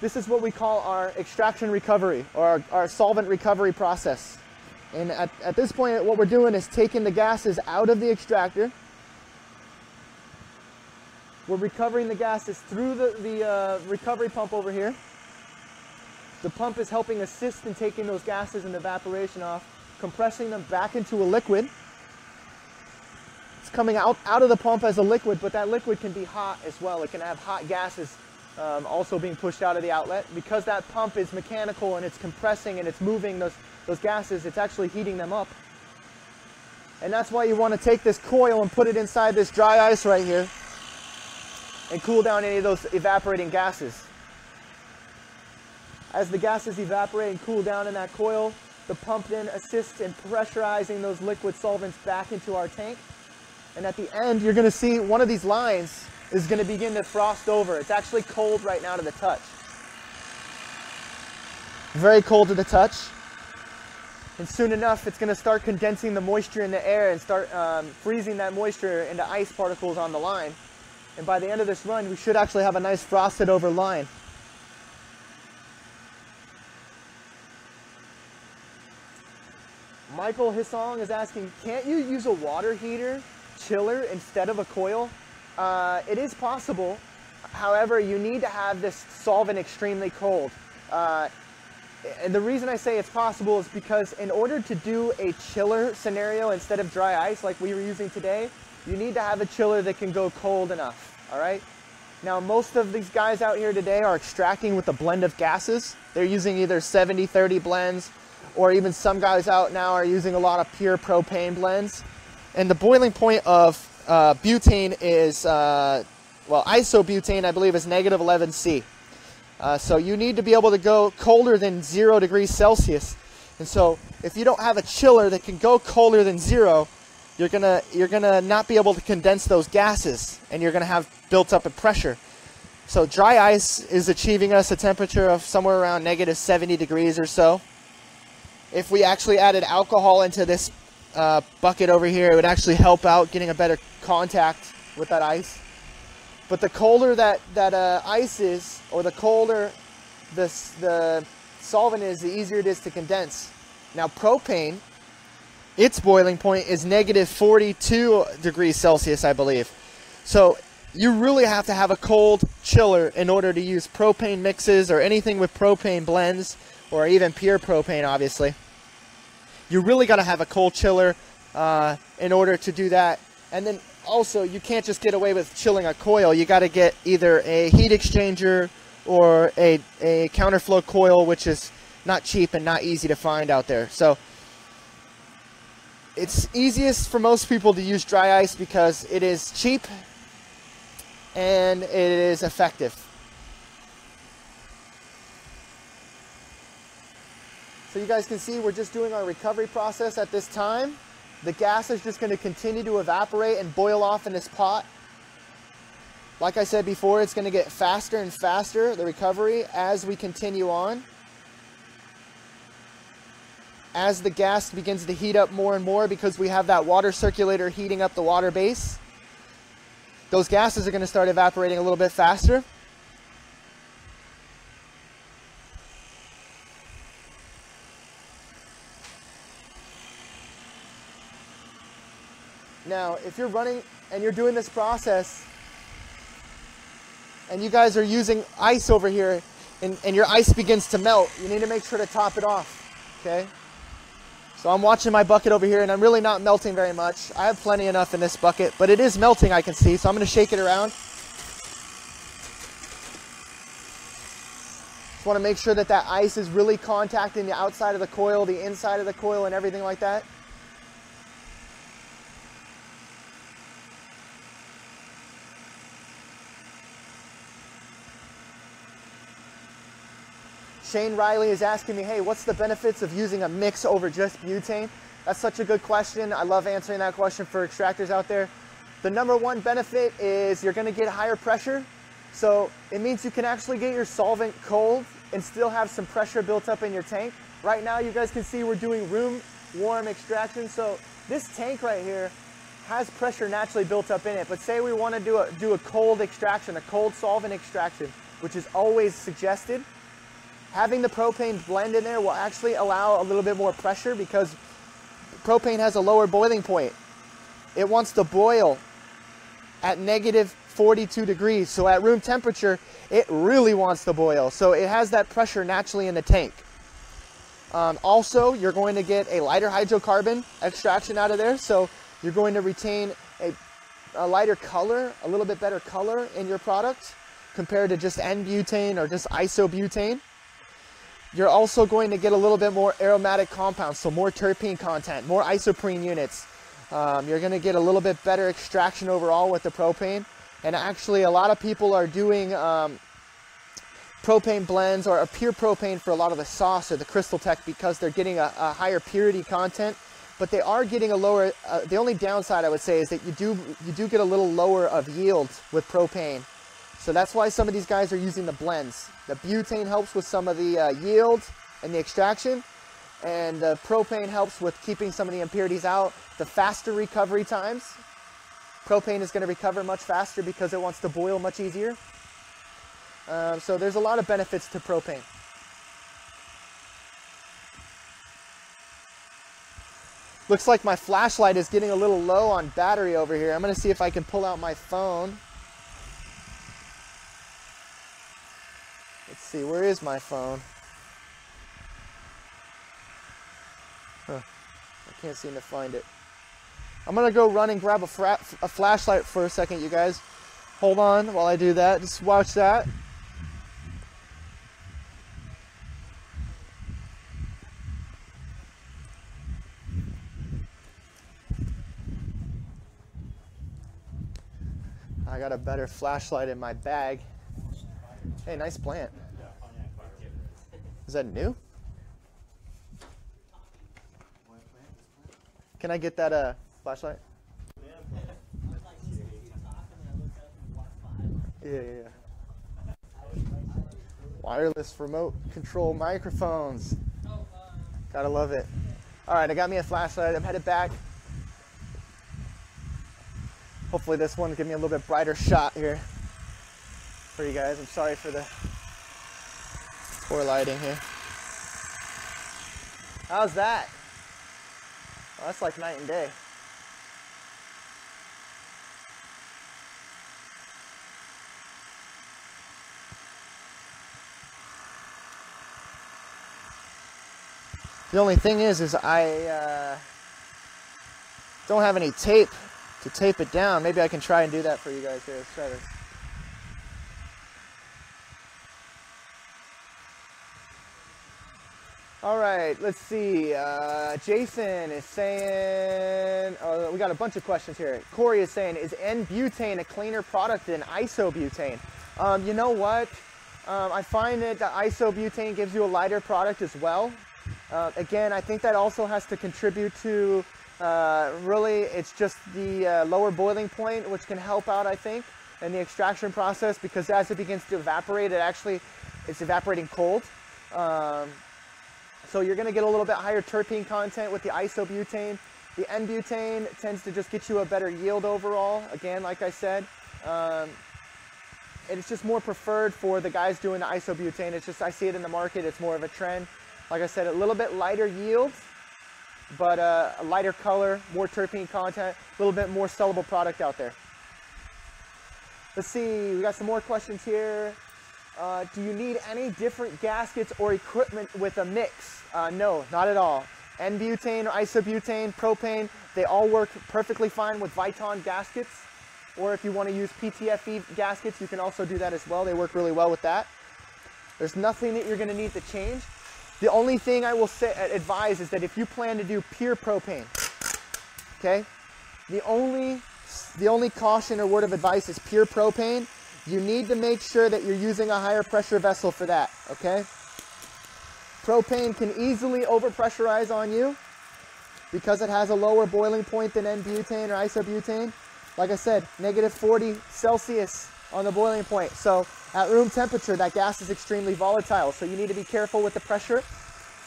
this is what we call our extraction recovery, or our solvent recovery process. And at this point, what we're doing is taking the gases out of the extractor. We're recovering the gases through the recovery pump over here. The pump is helping assist in taking those gases and evaporation off, compressing them back into a liquid. It's coming out of the pump as a liquid, but that liquid can be hot as well. It can have hot gases also being pushed out of the outlet. Because that pump is mechanical and it's compressing and it's moving those gases, it's actually heating them up. And that's why you want to take this coil and put it inside this dry ice right here and cool down any of those evaporating gases. As the gases evaporate and cool down in that coil, the pump then assists in pressurizing those liquid solvents back into our tank. And at the end, you're going to see one of these lines is going to begin to frost over. It's actually cold right now to the touch. Very cold to the touch. And soon enough, it's going to start condensing the moisture in the air and start freezing that moisture into ice particles on the line. And by the end of this run, we should actually have a nice frosted over line. Michael Hissong is asking, can't you use a water heater chiller instead of a coil? It is possible. However, you need to have this solvent extremely cold. And the reason I say it's possible is because in order to do a chiller scenario instead of dry ice like we were using today, you need to have a chiller that can go cold enough, all right? Now, most of these guys out here today are extracting with a blend of gases. They're using either 70-30 blends, or even some guys out now are using a lot of pure propane blends. And the boiling point of butane is, well, isobutane, I believe, is -11°C. So you need to be able to go colder than 0 degrees Celsius. And so if you don't have a chiller that can go colder than 0, you're gonna not be able to condense those gases, and you're gonna have built up a pressure. So dry ice is achieving us a temperature of somewhere around -70 degrees or so. If we actually added alcohol into this bucket over here, it would actually help out getting a better contact with that ice. But the colder that ice is, or the colder the solvent is, the easier it is to condense. Now propane, its boiling point is -42 degrees Celsius, I believe. So you really have to have a cold chiller in order to use propane mixes or anything with propane blends, or even pure propane, obviously. You really got to have a cold chiller in order to do that. And then also, you can't just get away with chilling a coil. You got to get either a heat exchanger or a counterflow coil, which is not cheap and not easy to find out there. So it's easiest for most people to use dry ice because it is cheap and it is effective. So you guys can see we're just doing our recovery process at this time. The gas is just going to continue to evaporate and boil off in this pot. Like I said before, it's going to get faster and faster, the recovery, as we continue on. As the gas begins to heat up more and more, because we have that water circulator heating up the water base, those gases are going to start evaporating a little bit faster. Now, if you're running and you're doing this process and you guys are using ice over here and your ice begins to melt, you need to make sure to top it off, okay? So I'm watching my bucket over here and I'm really not melting very much. I have plenty enough in this bucket, but it is melting, I can see, so I'm going to shake it around. Just want to make sure that that ice is really contacting the outside of the coil, the inside of the coil, and everything like that. Shane Riley is asking me, hey, what's the benefits of using a mix over just butane? That's such a good question. I love answering that question for extractors out there. The number one benefit is you're going to get higher pressure. So it means you can actually get your solvent cold and still have some pressure built up in your tank. Right now, you guys can see we're doing room warm extraction. So this tank right here has pressure naturally built up in it, but say we want to do a cold extraction, a cold solvent extraction, which is always suggested, having the propane blend in there will actually allow a little bit more pressure because propane has a lower boiling point. It wants to boil at negative 42 degrees. So at room temperature, it really wants to boil. So it has that pressure naturally in the tank. Also, you're going to get a lighter hydrocarbon extraction out of there. So you're going to retain a lighter color, a little bit better color in your product compared to just N-butane or just isobutane. You're also going to get a little bit more aromatic compounds, so more terpene content, more isoprene units. You're going to get a little bit better extraction overall with the propane. And actually, a lot of people are doing propane blends or a pure propane for a lot of the sauce or the Crystal Tech because they're getting a higher purity content. But they are getting a lower, the only downside I would say is that you do get a little lower of yield with propane. So that's why some of these guys are using the blends. The butane helps with some of the yield and the extraction, and the propane helps with keeping some of the impurities out. The faster recovery times. Propane is going to recover much faster because it wants to boil much easier. So there's a lot of benefits to propane. Looks like my flashlight is getting a little low on battery over here. I'm going to see if I can pull out my phone. Let's see, where is my phone? Huh, I can't seem to find it. I'm going to go run and grab a flashlight for a second, you guys. Hold on while I do that. Just watch that. I got a better flashlight in my bag. Hey, nice plant. Is that new? Can I get that flashlight? Yeah. Wireless remote control microphones. Gotta love it. All right, I got me a flashlight. I'm headed back. Hopefully this one will give me a little bit brighter shot here for you guys. I'm sorry for the poor lighting here. How's that? Well, that's like night and day. The only thing is I don't have any tape to tape it down. Maybe I can try and do that for you guys here. Let's try this. All right, let's see. Jason is saying, oh, we got a bunch of questions here. Corey is saying, is N-butane a cleaner product than isobutane? You know what? I find that the isobutane gives you a lighter product as well. Again, I think that also has to contribute to really, it's just the lower boiling point, which can help out, I think, in the extraction process, because as it begins to evaporate, it's evaporating cold. So you're going to get a little bit higher terpene content with the isobutane. The N-butane tends to just get you a better yield overall. Again, like I said, it's just more preferred for the guys doing the isobutane. It's just, I see it in the market. It's more of a trend. Like I said, a little bit lighter yield, but a lighter color, more terpene content, a little bit more sellable product out there. Let's see, we got some more questions here. Do you need any different gaskets or equipment with a mix? No, not at all. N-butane, isobutane, propane, they all work perfectly fine with Viton gaskets. Or if you want to use PTFE gaskets, you can also do that as well. They work really well with that. There's nothing that you're going to need to change. The only thing I will advise is that if you plan to do pure propane, okay, the only caution or word of advice is pure propane. You need to make sure that you're using a higher pressure vessel for that, okay? Propane can easily overpressurize on you because it has a lower boiling point than N-butane or isobutane. Like I said, negative 40 Celsius on the boiling point. So at room temperature, that gas is extremely volatile. So you need to be careful with the pressure,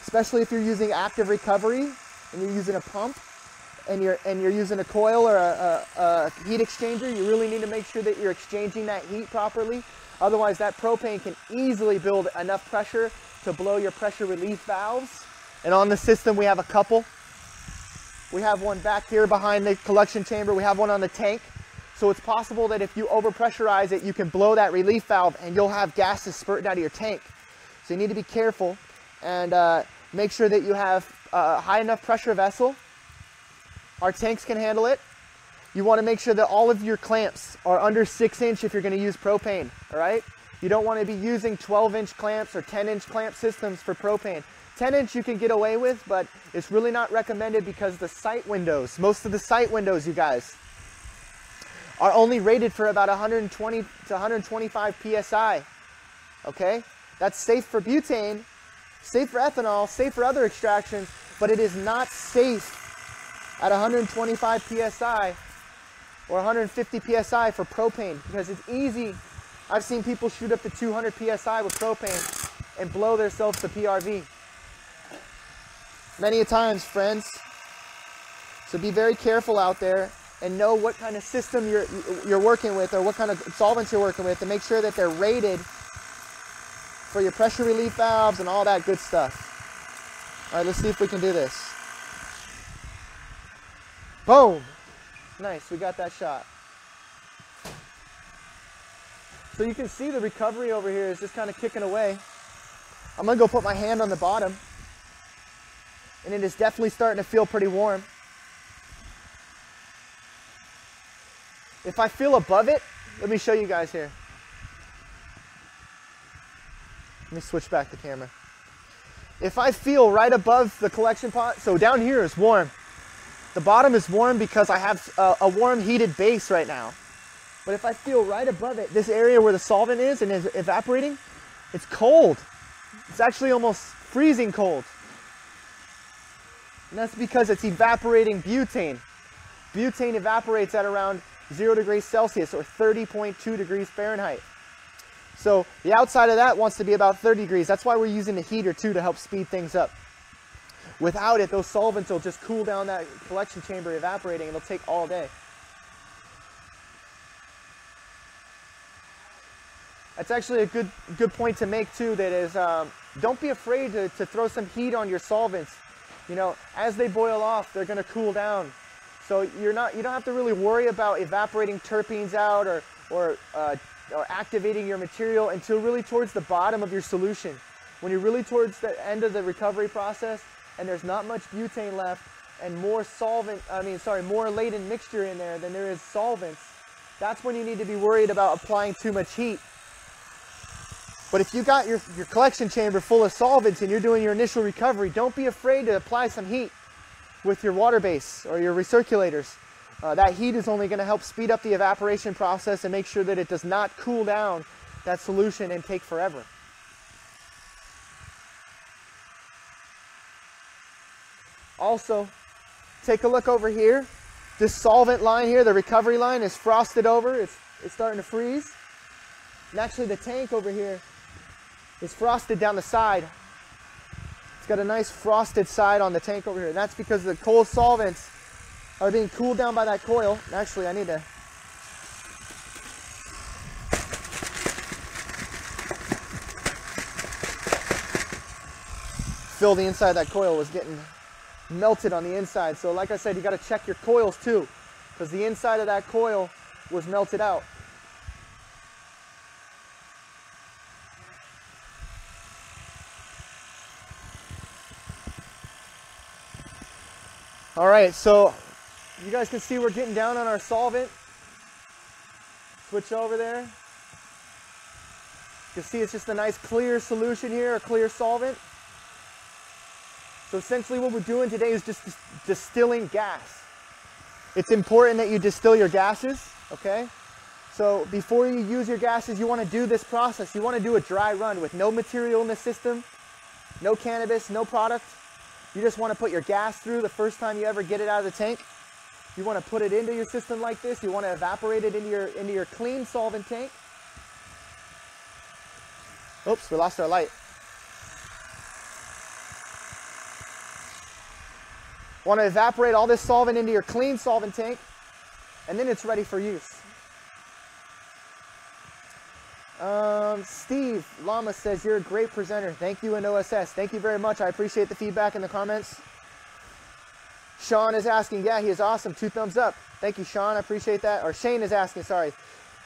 especially if you're using active recovery and you're using a pump. and you're using a coil or a heat exchanger, you really need to make sure that you're exchanging that heat properly. Otherwise, that propane can easily build enough pressure to blow your pressure relief valves. And on the system, we have a couple. We have one back here behind the collection chamber. We have one on the tank. So it's possible that if you overpressurize it, you can blow that relief valve and you'll have gases spurting out of your tank. So you need to be careful and make sure that you have a high enough pressure vessel. Our tanks can handle it. You want to make sure that all of your clamps are under 6-inch if you're going to use propane, all right? You don't want to be using 12-inch clamps or 10-inch clamp systems for propane. 10-inch you can get away with, but it's really not recommended because the sight windows, most of the sight windows, you guys, are only rated for about 120 to 125 PSI, okay? That's safe for butane, safe for ethanol, safe for other extractions, but it is not safe at 125 PSI or 150 PSI for propane because it's easy. I've seen people shoot up to 200 PSI with propane and blow themselves to PRV. Many a times, friends. So be very careful out there and know what kind of system you're working with or what kind of solvents you're working with and make sure that they're rated for your pressure relief valves and all that good stuff. All right, let's see if we can do this. Boom! Nice, we got that shot. So you can see the recovery over here is just kind of kicking away. I'm gonna go put my hand on the bottom and it is definitely starting to feel pretty warm. If I feel above it, let me show you guys here. Let me switch back the camera. If I feel right above the collection pot, so down here is warm. The bottom is warm because I have a warm heated base right now. But if I feel right above it, this area where the solvent is and is evaporating, it's cold. It's actually almost freezing cold. And that's because it's evaporating butane. Butane evaporates at around 0 degrees Celsius or 30.2 degrees Fahrenheit. So the outside of that wants to be about 30 degrees. That's why we're using the heater too to help speed things up. Without it, those solvents will just cool down that collection chamber evaporating and it'll take all day. That's actually a good point to make too, that is, don't be afraid to throw some heat on your solvents. You know, as they boil off, they're gonna cool down. So you don't have to really worry about evaporating terpenes out or activating your material until really towards the bottom of your solution. When you're really towards the end of the recovery process and there's not much butane left and more more laden mixture in there than there is solvents, that's when you need to be worried about applying too much heat. But if you got your collection chamber full of solvents and you're doing your initial recovery, don't be afraid to apply some heat with your water base or your recirculators. That heat is only going to help speed up the evaporation process and make sure that it does not cool down that solution and take forever. Also, take a look over here. This solvent line here, the recovery line, is frosted over. It's starting to freeze. And actually the tank over here is frosted down the side. It's got a nice frosted side on the tank over here. And that's because the cold solvents are being cooled down by that coil. Actually, I need to fill the inside of that coil. Was getting melted on the inside. So like I said, you got to check your coils too, because the inside of that coil was melted out. All right, so you guys can see we're getting down on our solvent. Switch over there. You can see it's just a nice clear solution here, a clear solvent. So essentially what we're doing today is just distilling gas. It's important that you distill your gases, okay? So before you use your gases, you want to do this process. You want to do a dry run with no material in the system, no cannabis, no product. You just want to put your gas through the first time you ever get it out of the tank. You want to put it into your system like this. You want to evaporate it into your clean solvent tank. Oops, we lost our light. Want to evaporate all this solvent into your clean solvent tank, and then it's ready for use. Steve Lama says, you're a great presenter. Thank you, and OSS. Thank you very much. I appreciate the feedback in the comments. Sean is asking, yeah, he is awesome. 2 thumbs up. Thank you, Sean. I appreciate that. Or Shane is asking, sorry.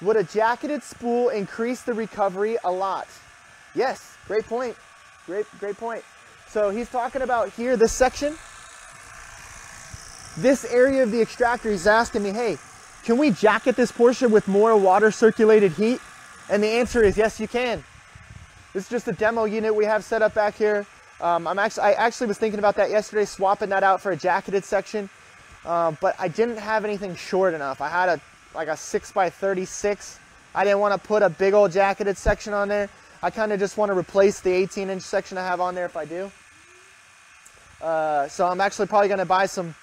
Would a jacketed spool increase the recovery a lot? Yes, great point. Great point. So he's talking about here, this section. This area of the extractor, he's asking me, hey, can we jacket this portion with more water circulated heat? And the answer is yes, you can. This is just a demo unit we have set up back here. I actually was thinking about that yesterday, swapping that out for a jacketed section, but I didn't have anything short enough. I had like a 6x36. I didn't want to put a big old jacketed section on there. I kind of just want to replace the 18-inch section I have on there if I do. So I'm actually probably going to buy some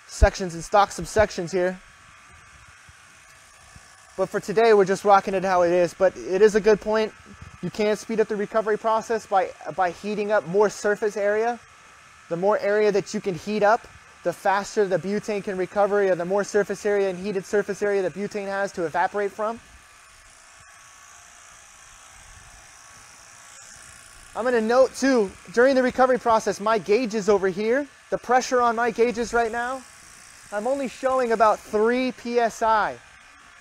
sections and stock some sections here. But for today, we're just rocking it how it is. But it is a good point. You can speed up the recovery process by heating up more surface area. The more area that you can heat up, the faster the butane can recover, and the more surface area and heated surface area that butane has to evaporate from. I'm going to note too, during the recovery process, my gauges over here, the pressure on my gauges right now, I'm only showing about 3 psi.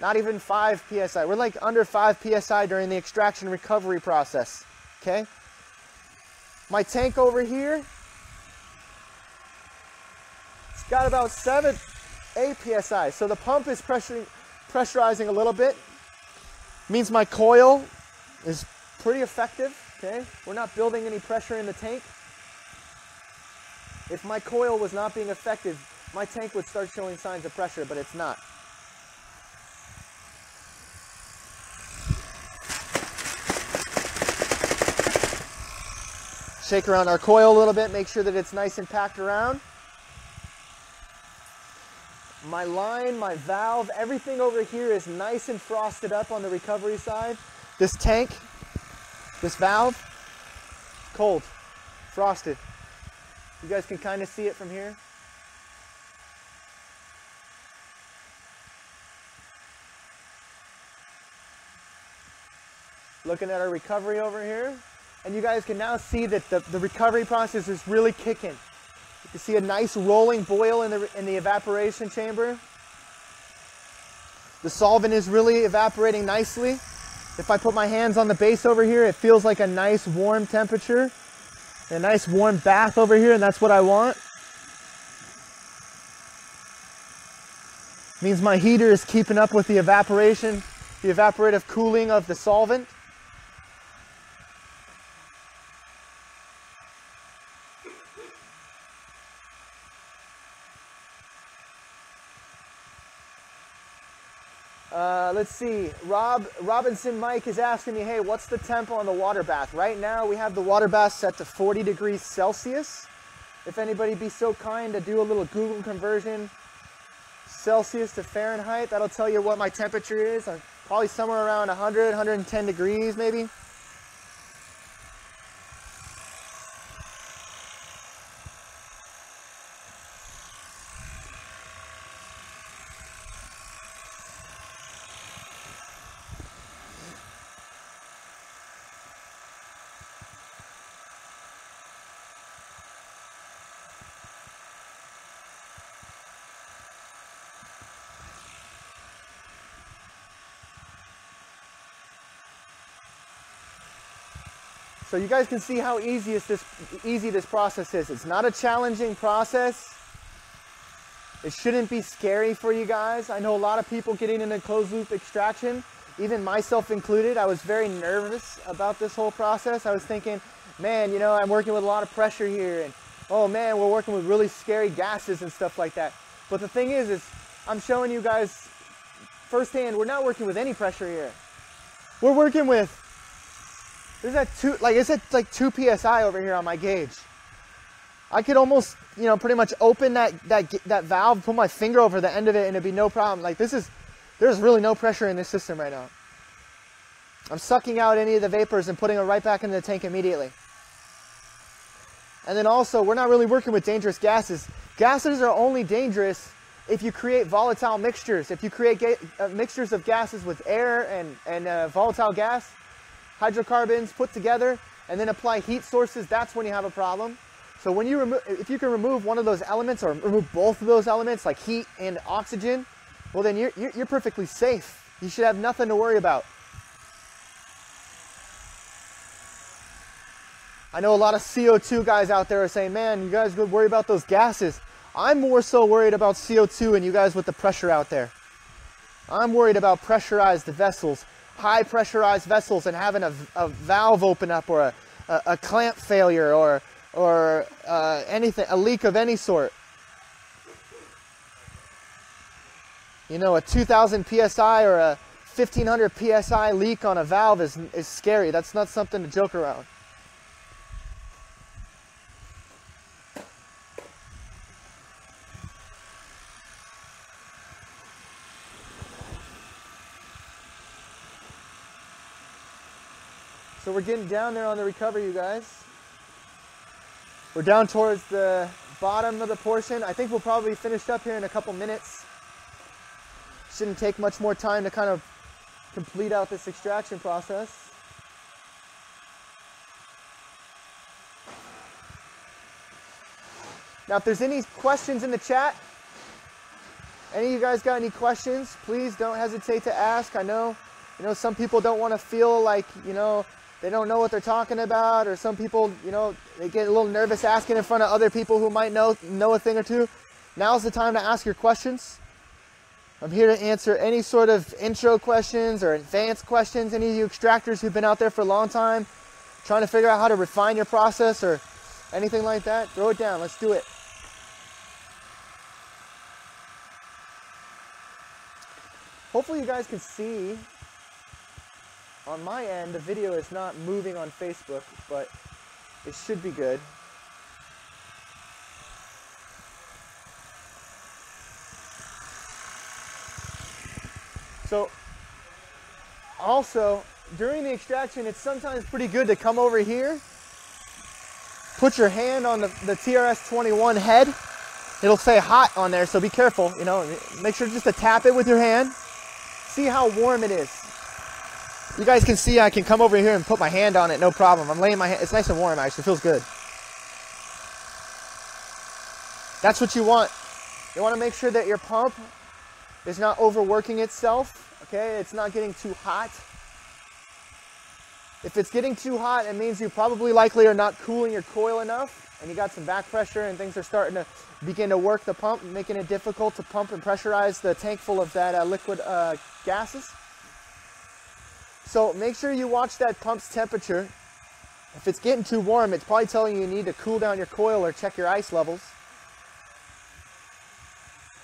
Not even 5 psi. We're like under 5 psi during the extraction recovery process. Okay? My tank over here, it's got about 7, 8 psi. So the pump is pressurizing a little bit. Means my coil is pretty effective. Okay? We're not building any pressure in the tank. If my coil was not being effective, my tank would start showing signs of pressure, but it's not. Shake around our coil a little bit, make sure that it's nice and packed around. My line, my valve, everything over here is nice and frosted up on the recovery side. This tank, this valve, cold, frosted. You guys can kind of see it from here. Looking at our recovery over here. And you guys can now see that the recovery process is really kicking. You can see a nice rolling boil in the evaporation chamber. The solvent is really evaporating nicely. If I put my hands on the base over here, it feels like a nice warm temperature. A nice warm bath over here, and that's what I want. Means my heater is keeping up with the evaporation, the evaporative cooling of the solvent. Let's see, Robinson Mike is asking me, hey, what's the temp on the water bath? Right now we have the water bath set to 40 degrees Celsius. If anybody be so kind to do a little Google conversion, Celsius to Fahrenheit, that'll tell you what my temperature is. I'm probably somewhere around 100, 110 degrees maybe. So you guys can see how easy this process is. It's not a challenging process. It shouldn't be scary for you guys. I know a lot of people getting into closed loop extraction, even myself included. I was very nervous about this whole process. I was thinking, man, you know, I'm working with a lot of pressure here, and oh man, we're working with really scary gases and stuff like that. But the thing is I'm showing you guys firsthand, we're not working with any pressure here. We're working with, it's at like 2 psi over here on my gauge. I could almost, you know, pretty much open that valve, put my finger over the end of it, and it'd be no problem. Like there's really no pressure in this system right now. I'm sucking out any of the vapors and putting it right back into the tank immediately. And then also, we're not really working with dangerous gases. Gases are only dangerous if you create volatile mixtures. If you create mixtures of gases with air and volatile gas, hydrocarbons put together, and then apply heat sources, that's when you have a problem. So when you if you can remove one of those elements, or remove both of those elements, like heat and oxygen, well then you're perfectly safe. You should have nothing to worry about. I know a lot of CO2 guys out there are saying, man, you guys would worry about those gases. I'm more so worried about CO2 and you guys with the pressure out there. I'm worried about pressurized vessels, high pressurized vessels, and having a valve open up, or a clamp failure, or anything, a leak of any sort. You know, a 2000 psi or a 1500 psi leak on a valve is scary. That's not something to joke around. So we're getting down there on the recovery, you guys. We're down towards the bottom of the portion. I think we'll probably be finished up here in a couple minutes. Shouldn't take much more time to kind of complete out this extraction process. Now, if there's any questions in the chat, any of you guys got any questions, please don't hesitate to ask. I know, some people don't want to feel like, they don't know what they're talking about, or some people, they get a little nervous asking in front of other people who might know a thing or two. Now's the time to ask your questions. I'm here to answer any sort of intro questions or advanced questions. Any of you extractors who've been out there for a long time, trying to figure out how to refine your process or anything like that, throw it down. Let's do it. Hopefully you guys can see. On my end, the video is not moving on Facebook, but it should be good. So, also, during the extraction, it's sometimes pretty good to come over here, put your hand on the TRS-21 head. It'll say hot on there, so be careful, make sure just to tap it with your hand. See how warm it is. You guys can see I can come over here and put my hand on it, no problem. I'm laying my hand, it's nice and warm actually, it feels good. That's what you want. You want to make sure that your pump is not overworking itself, okay? It's not getting too hot. If it's getting too hot, it means you probably likely are not cooling your coil enough, and you got some back pressure and things are starting to begin to work the pump, making it difficult to pump and pressurize the tank full of that liquid gases. So make sure you watch that pump's temperature. If it's getting too warm, it's probably telling you need to cool down your coil or check your ice levels.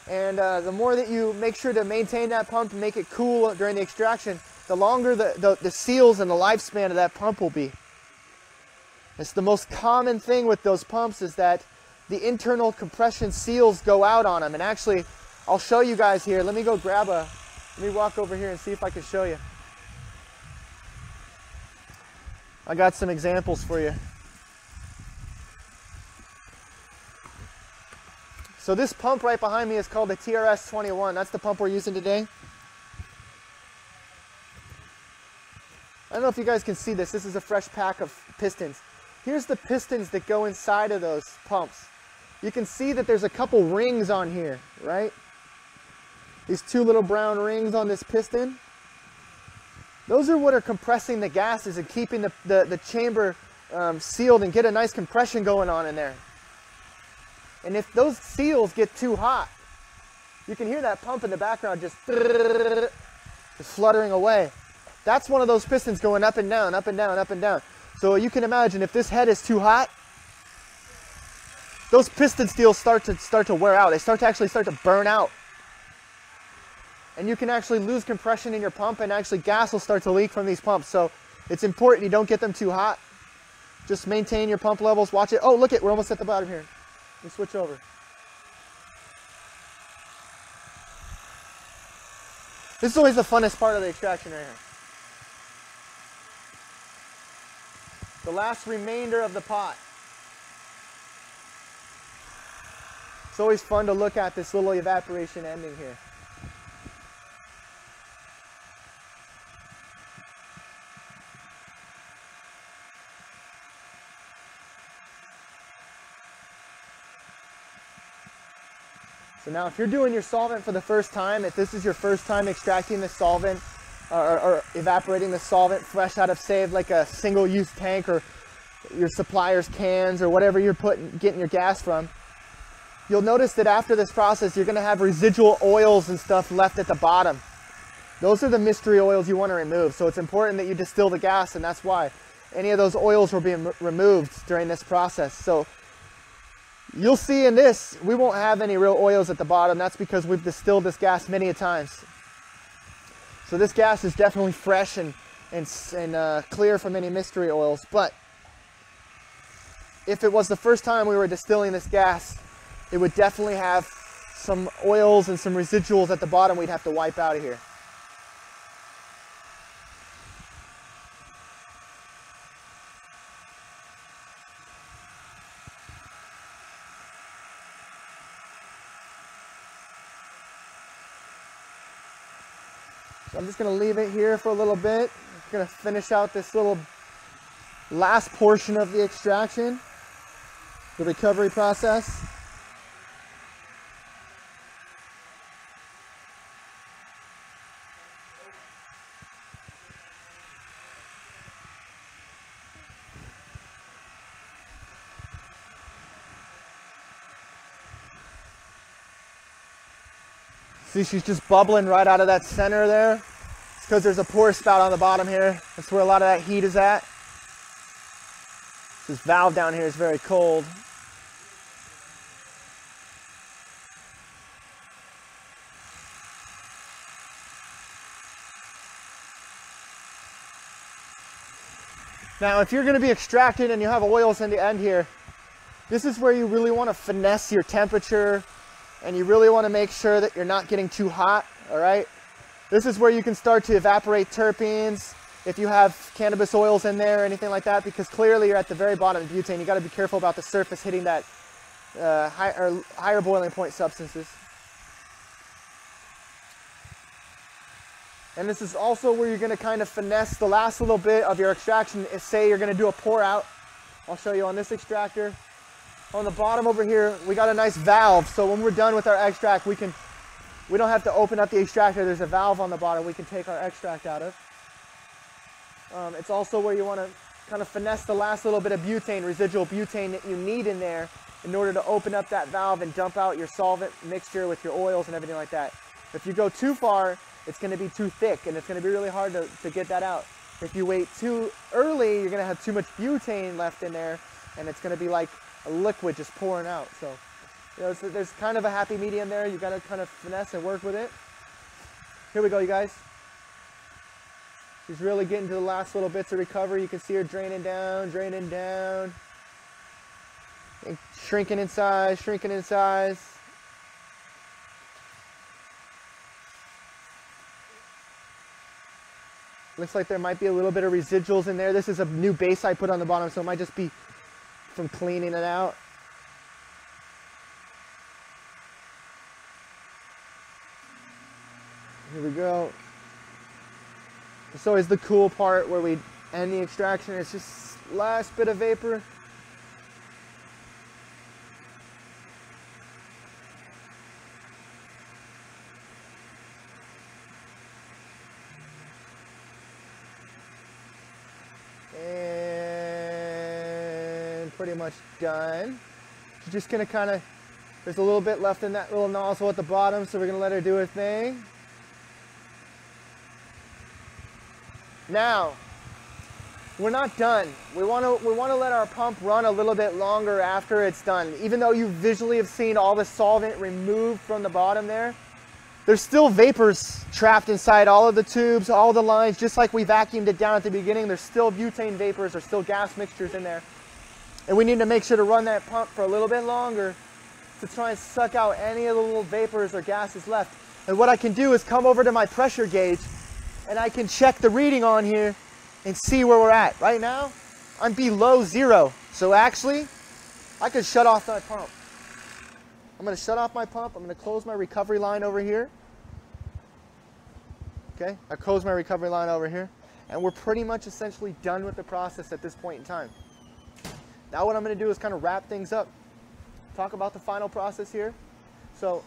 And the more that you make sure to maintain that pump and make it cool during the extraction, the longer the seals and the lifespan of that pump will be. It's the most common thing with those pumps is that the internal compression seals go out on them. And actually, I'll show you guys here. Let me walk over here and see if I can show you. I got some examples for you. So this pump right behind me is called the TRS-21. That's the pump we're using today. I don't know if you guys can see this. This is a fresh pack of pistons. Here's the pistons that go inside of those pumps. You can see that there's a couple rings on here, right? These two little brown rings on this piston. Those are what are compressing the gases and keeping the chamber sealed and get a nice compression going on in there. And if those seals get too hot, you can hear that pump in the background just fluttering away. That's one of those pistons going up and down, up and down, up and down. So you can imagine if this head is too hot, those piston steels start to wear out. They start to burn out. And you can actually lose compression in your pump, and actually gas will start to leak from these pumps. So it's important you don't get them too hot. Just maintain your pump levels. Watch it. Oh, look it. We're almost at the bottom here. Let me switch over. This is always the funnest part of the extraction right here. The last remainder of the pot. It's always fun to look at this little evaporation ending here. So now if you're doing your solvent for the first time, if this is your first time extracting the solvent or evaporating the solvent fresh out of, say, like a single-use tank or your supplier's cans or whatever you're getting your gas from, you'll notice that after this process, you're going to have residual oils and stuff left at the bottom. Those are the mystery oils you want to remove. So it's important that you distill the gas, and that's why any of those oils will be removed during this process. So you'll see in this, we won't have any real oils at the bottom. That's because we've distilled this gas many a times. So this gas is definitely fresh and clear from any mystery oils. But if it was the first time we were distilling this gas, it would definitely have some oils and some residuals at the bottom we'd have to wipe out of here. So I'm just going to leave it here for a little bit. I'm going to finish out this little last portion of the extraction, the recovery process. See, she's just bubbling right out of that center there. It's because there's a pour spout on the bottom here. That's where a lot of that heat is at. This valve down here is very cold. Now, if you're going to be extracting and you have oils in the end here, this is where you really want to finesse your temperature, and you really want to make sure that you're not getting too hot, all right? This is where you can start to evaporate terpenes if you have cannabis oils in there or anything like that, because clearly you're at the very bottom of butane. You got to be careful about the surface hitting that higher boiling point substances. And this is also where you're going to kind of finesse the last little bit of your extraction. Say you're going to do a pour out. I'll show you on this extractor. On the bottom over here, we got a nice valve. So when we're done with our extract, we don't have to open up the extractor. There's a valve on the bottom we can take our extract out of. It's also where you want to kind of finesse the last little bit of butane, residual butane that you need in there in order to open up that valve and dump out your solvent mixture with your oils and everything like that. If you go too far, it's going to be too thick and it's going to be really hard to get that out. If you wait too early, you're going to have too much butane left in there and it's going to be like a liquid just pouring out. So, you know, there's kind of a happy medium there. You got to kind of finesse and work with it. Here we go, you guys. She's really getting to the last little bits of recovery. You can see her draining down, and shrinking in size, shrinking in size. Looks like there might be a little bit of residuals in there. This is a new base I put on the bottom, so it might just be from cleaning it out. Here we go. It's always the cool part where we end the extraction. It's just last bit of vapor. Pretty much done. She's just gonna kind of, there's a little bit left in that little nozzle at the bottom, so we're gonna let her do her thing. Now, we're not done. We want to let our pump run a little bit longer after it's done. Even though you visually have seen all the solvent removed from the bottom there, there's still vapors trapped inside all of the tubes, all the lines, just like we vacuumed it down at the beginning. There's still butane vapors, there's still gas mixtures in there. And we need to make sure to run that pump for a little bit longer to try and suck out any of the little vapors or gases left. And what I can do is come over to my pressure gauge and I can check the reading on here and see where we're at. Right now, I'm below 0. So actually, I could shut off that pump. I'm going to shut off my pump. I'm going to close my recovery line over here. Okay, I close my recovery line over here. And we're pretty much essentially done with the process at this point in time. Now what I'm going to do is kind of wrap things up. Talk about the final process here. So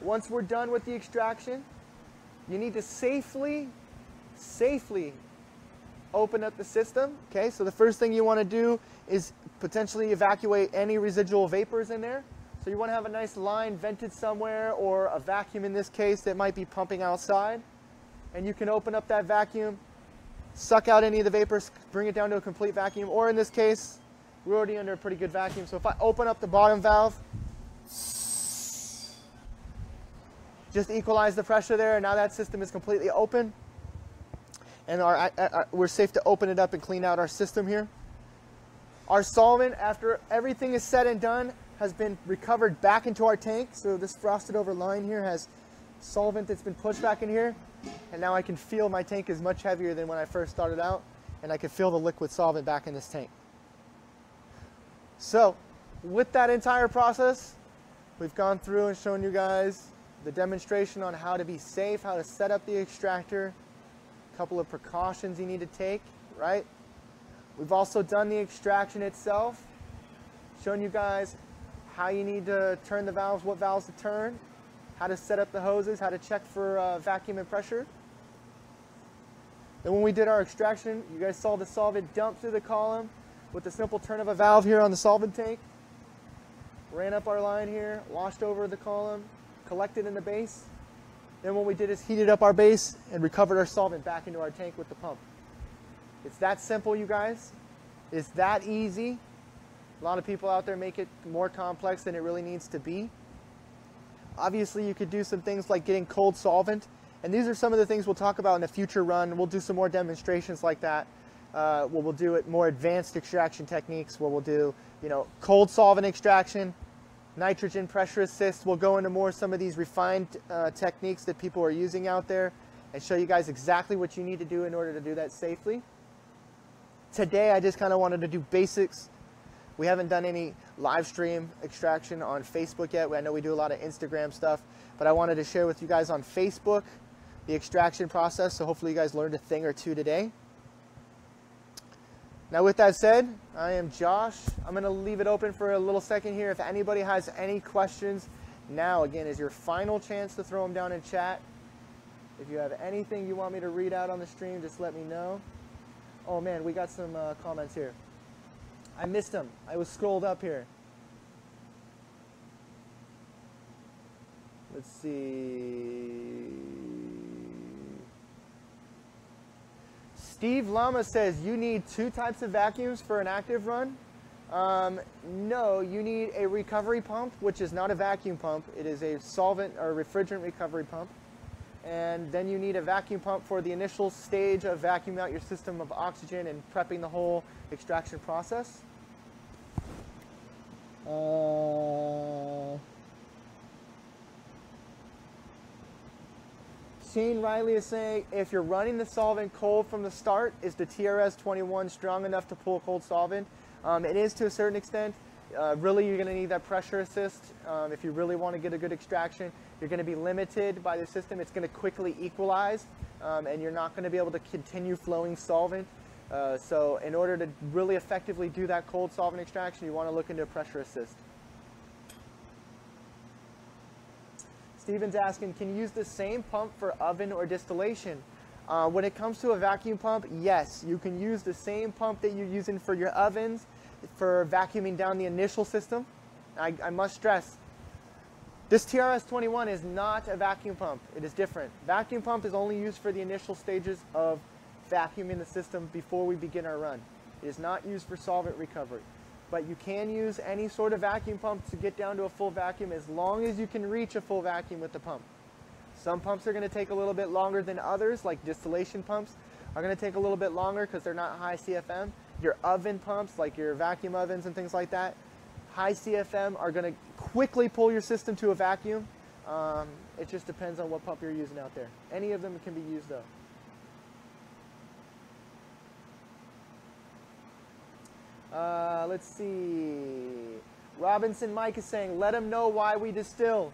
once we're done with the extraction, you need to safely open up the system. Okay, so the first thing you want to do is potentially evacuate any residual vapors in there. So you want to have a nice line vented somewhere, or a vacuum in this case that might be pumping outside. And you can open up that vacuum, suck out any of the vapors, bring it down to a complete vacuum, or in this case, we're already under a pretty good vacuum. So if I open up the bottom valve, just equalize the pressure there, and now that system is completely open. And we're safe to open it up and clean out our system here. Our solvent, after everything is said and done, has been recovered back into our tank. So this frosted over line here has solvent that's been pushed back in here. And now I can feel my tank is much heavier than when I first started out. And I can feel the liquid solvent back in this tank. So with that entire process, we've gone through and shown you guys the demonstration on how to be safe, how to set up the extractor, a couple of precautions you need to take, right? We've also done the extraction itself, shown you guys how you need to turn the valves, what valves to turn, how to set up the hoses, how to check for vacuum and pressure. Then when we did our extraction, you guys saw the solvent dump through the column with the simple turn of a valve here on the solvent tank. Ran up our line here, washed over the column, collected in the base. Then what we did is heated up our base and recovered our solvent back into our tank with the pump. It's that simple, you guys. It's that easy. A lot of people out there make it more complex than it really needs to be. Obviously, you could do some things like getting cold solvent. And these are some of the things we'll talk about in a future run. We'll do some more demonstrations like that. Where we'll do it more advanced extraction techniques, where we'll do, cold solvent extraction, nitrogen pressure assist. We'll go into more some of these refined techniques that people are using out there and show you guys exactly what you need to do in order to do that safely. Today, I just kind of wanted to do basics. We haven't done any live stream extraction on Facebook yet. I know we do a lot of Instagram stuff, but I wanted to share with you guys on Facebook the extraction process, so hopefully you guys learned a thing or two today. Now with that said, I am Josh. I'm going to leave it open for a little second here. If anybody has any questions, now again is your final chance to throw them down in chat. If you have anything you want me to read out on the stream, just let me know. Oh man, we got some comments here. I missed them. I was scrolled up here. Let's see. Steve Lama says you need 2 types of vacuums for an active run. No, you need a recovery pump, which is not a vacuum pump. It is a solvent or refrigerant recovery pump. And then you need a vacuum pump for the initial stage of vacuuming out your system of oxygen and prepping the whole extraction process. Shane Riley is saying, if you're running the solvent cold from the start, is the TRS-21 strong enough to pull cold solvent? It is to a certain extent. Really, you're going to need that pressure assist. If you really want to get a good extraction, you're going to be limited by the system. It's going to quickly equalize, and you're not going to be able to continue flowing solvent. So in order to really effectively do that cold solvent extraction, you want to look into a pressure assist. Steven's asking, can you use the same pump for oven or distillation? When it comes to a vacuum pump, yes, you can use the same pump that you're using for your ovens for vacuuming down the initial system. I must stress, this TRS-21 is not a vacuum pump. It is different. Vacuum pump is only used for the initial stages of vacuuming the system before we begin our run. It is not used for solvent recovery. But you can use any sort of vacuum pump to get down to a full vacuum as long as you can reach a full vacuum with the pump. Some pumps are going to take a little bit longer than others, like distillation pumps are going to take a little bit longer because they're not high CFM. Your oven pumps, like your vacuum ovens and things like that, high CFM are going to quickly pull your system to a vacuum. It just depends on what pump you're using out there. Any of them can be used though. Let's see. Robinson Mike is saying, let them know why we distill.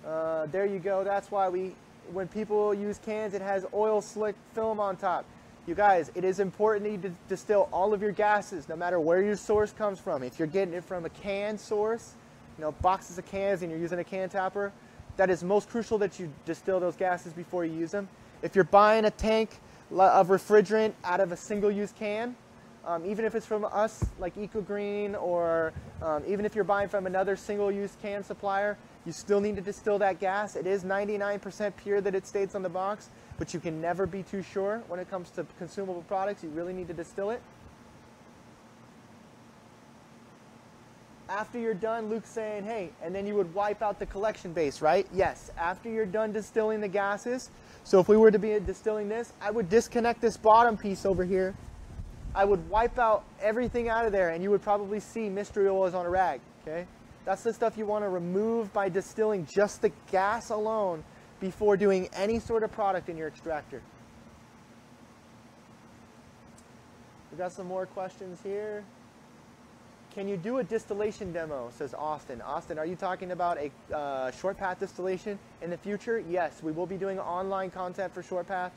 There you go. That's why when people use cans, it has oil slick film on top. You guys, it is important to distill all of your gases, no matter where your source comes from. If you're getting it from a can source, boxes of cans, and you're using a can tapper, that is most crucial that you distill those gases before you use them. If you're buying a tank of refrigerant out of a single-use can, even if it's from us, like EcoGreen, or even if you're buying from another single-use can supplier, you still need to distill that gas. It is 99% pure that it states on the box, but you can never be too sure when it comes to consumable products. You really need to distill it. After you're done, Luke's saying, hey, and then you would wipe out the collection base, right? Yes, after you're done distilling the gases. So if we were to be distilling this, I would disconnect this bottom piece over here. I would wipe out everything out of there, and you would probably see mystery oils on a rag, okay? That's the stuff you want to remove by distilling just the gas alone before doing any sort of product in your extractor. We got some more questions here. Can you do a distillation demo, says Austin. Austin, are you talking about a short path distillation in the future? Yes, we will be doing online content for short path.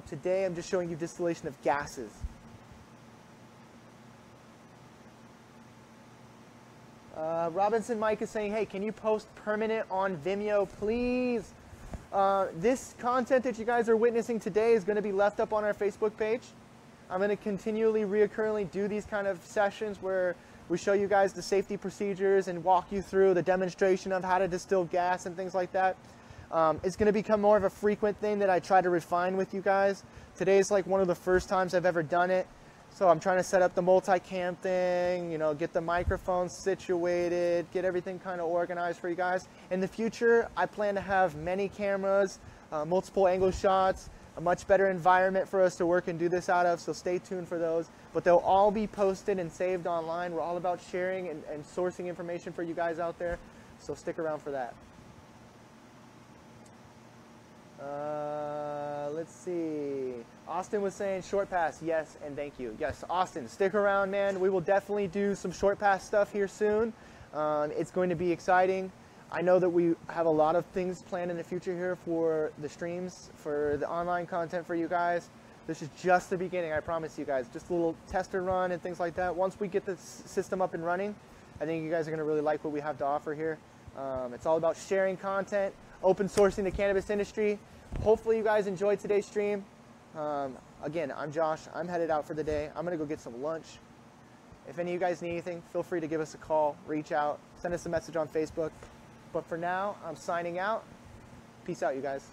Today I'm just showing you distillation of gases. Robinson Mike is saying, hey, can you post permanent on Vimeo, please? This content that you guys are witnessing today is going to be left up on our Facebook page. I'm going to continually, reoccurringly do these kind of sessions where we show you guys the safety procedures and walk you through the demonstration of how to distill gas and things like that. It's going to become more of a frequent thing that I try to refine with you guys. Today's like one of the first times I've ever done it. So I'm trying to set up the multicam thing, get the microphone situated, get everything kind of organized for you guys. In the future, I plan to have many cameras, multiple angle shots, a much better environment for us to work and do this out of, so stay tuned for those. But they'll all be posted and saved online. We're all about sharing and sourcing information for you guys out there, so stick around for that. Let's see. Austin was saying short pass, yes, and thank you. Yes, Austin, stick around, man. We will definitely do some short pass stuff here soon. It's going to be exciting. I know that we have a lot of things planned in the future here for the streams, for the online content for you guys. This is just the beginning, I promise you guys. Just a little tester run and things like that. Once we get the system up and running, I think you guys are going to really like what we have to offer here. It's all about sharing content, open sourcing the cannabis industry. Hopefully you guys enjoyed today's stream. Again, I'm Josh. I'm headed out for the day. I'm going to go get some lunch. If any of you guys need anything, feel free to give us a call, reach out, send us a message on Facebook. But for now, I'm signing out. Peace out, you guys.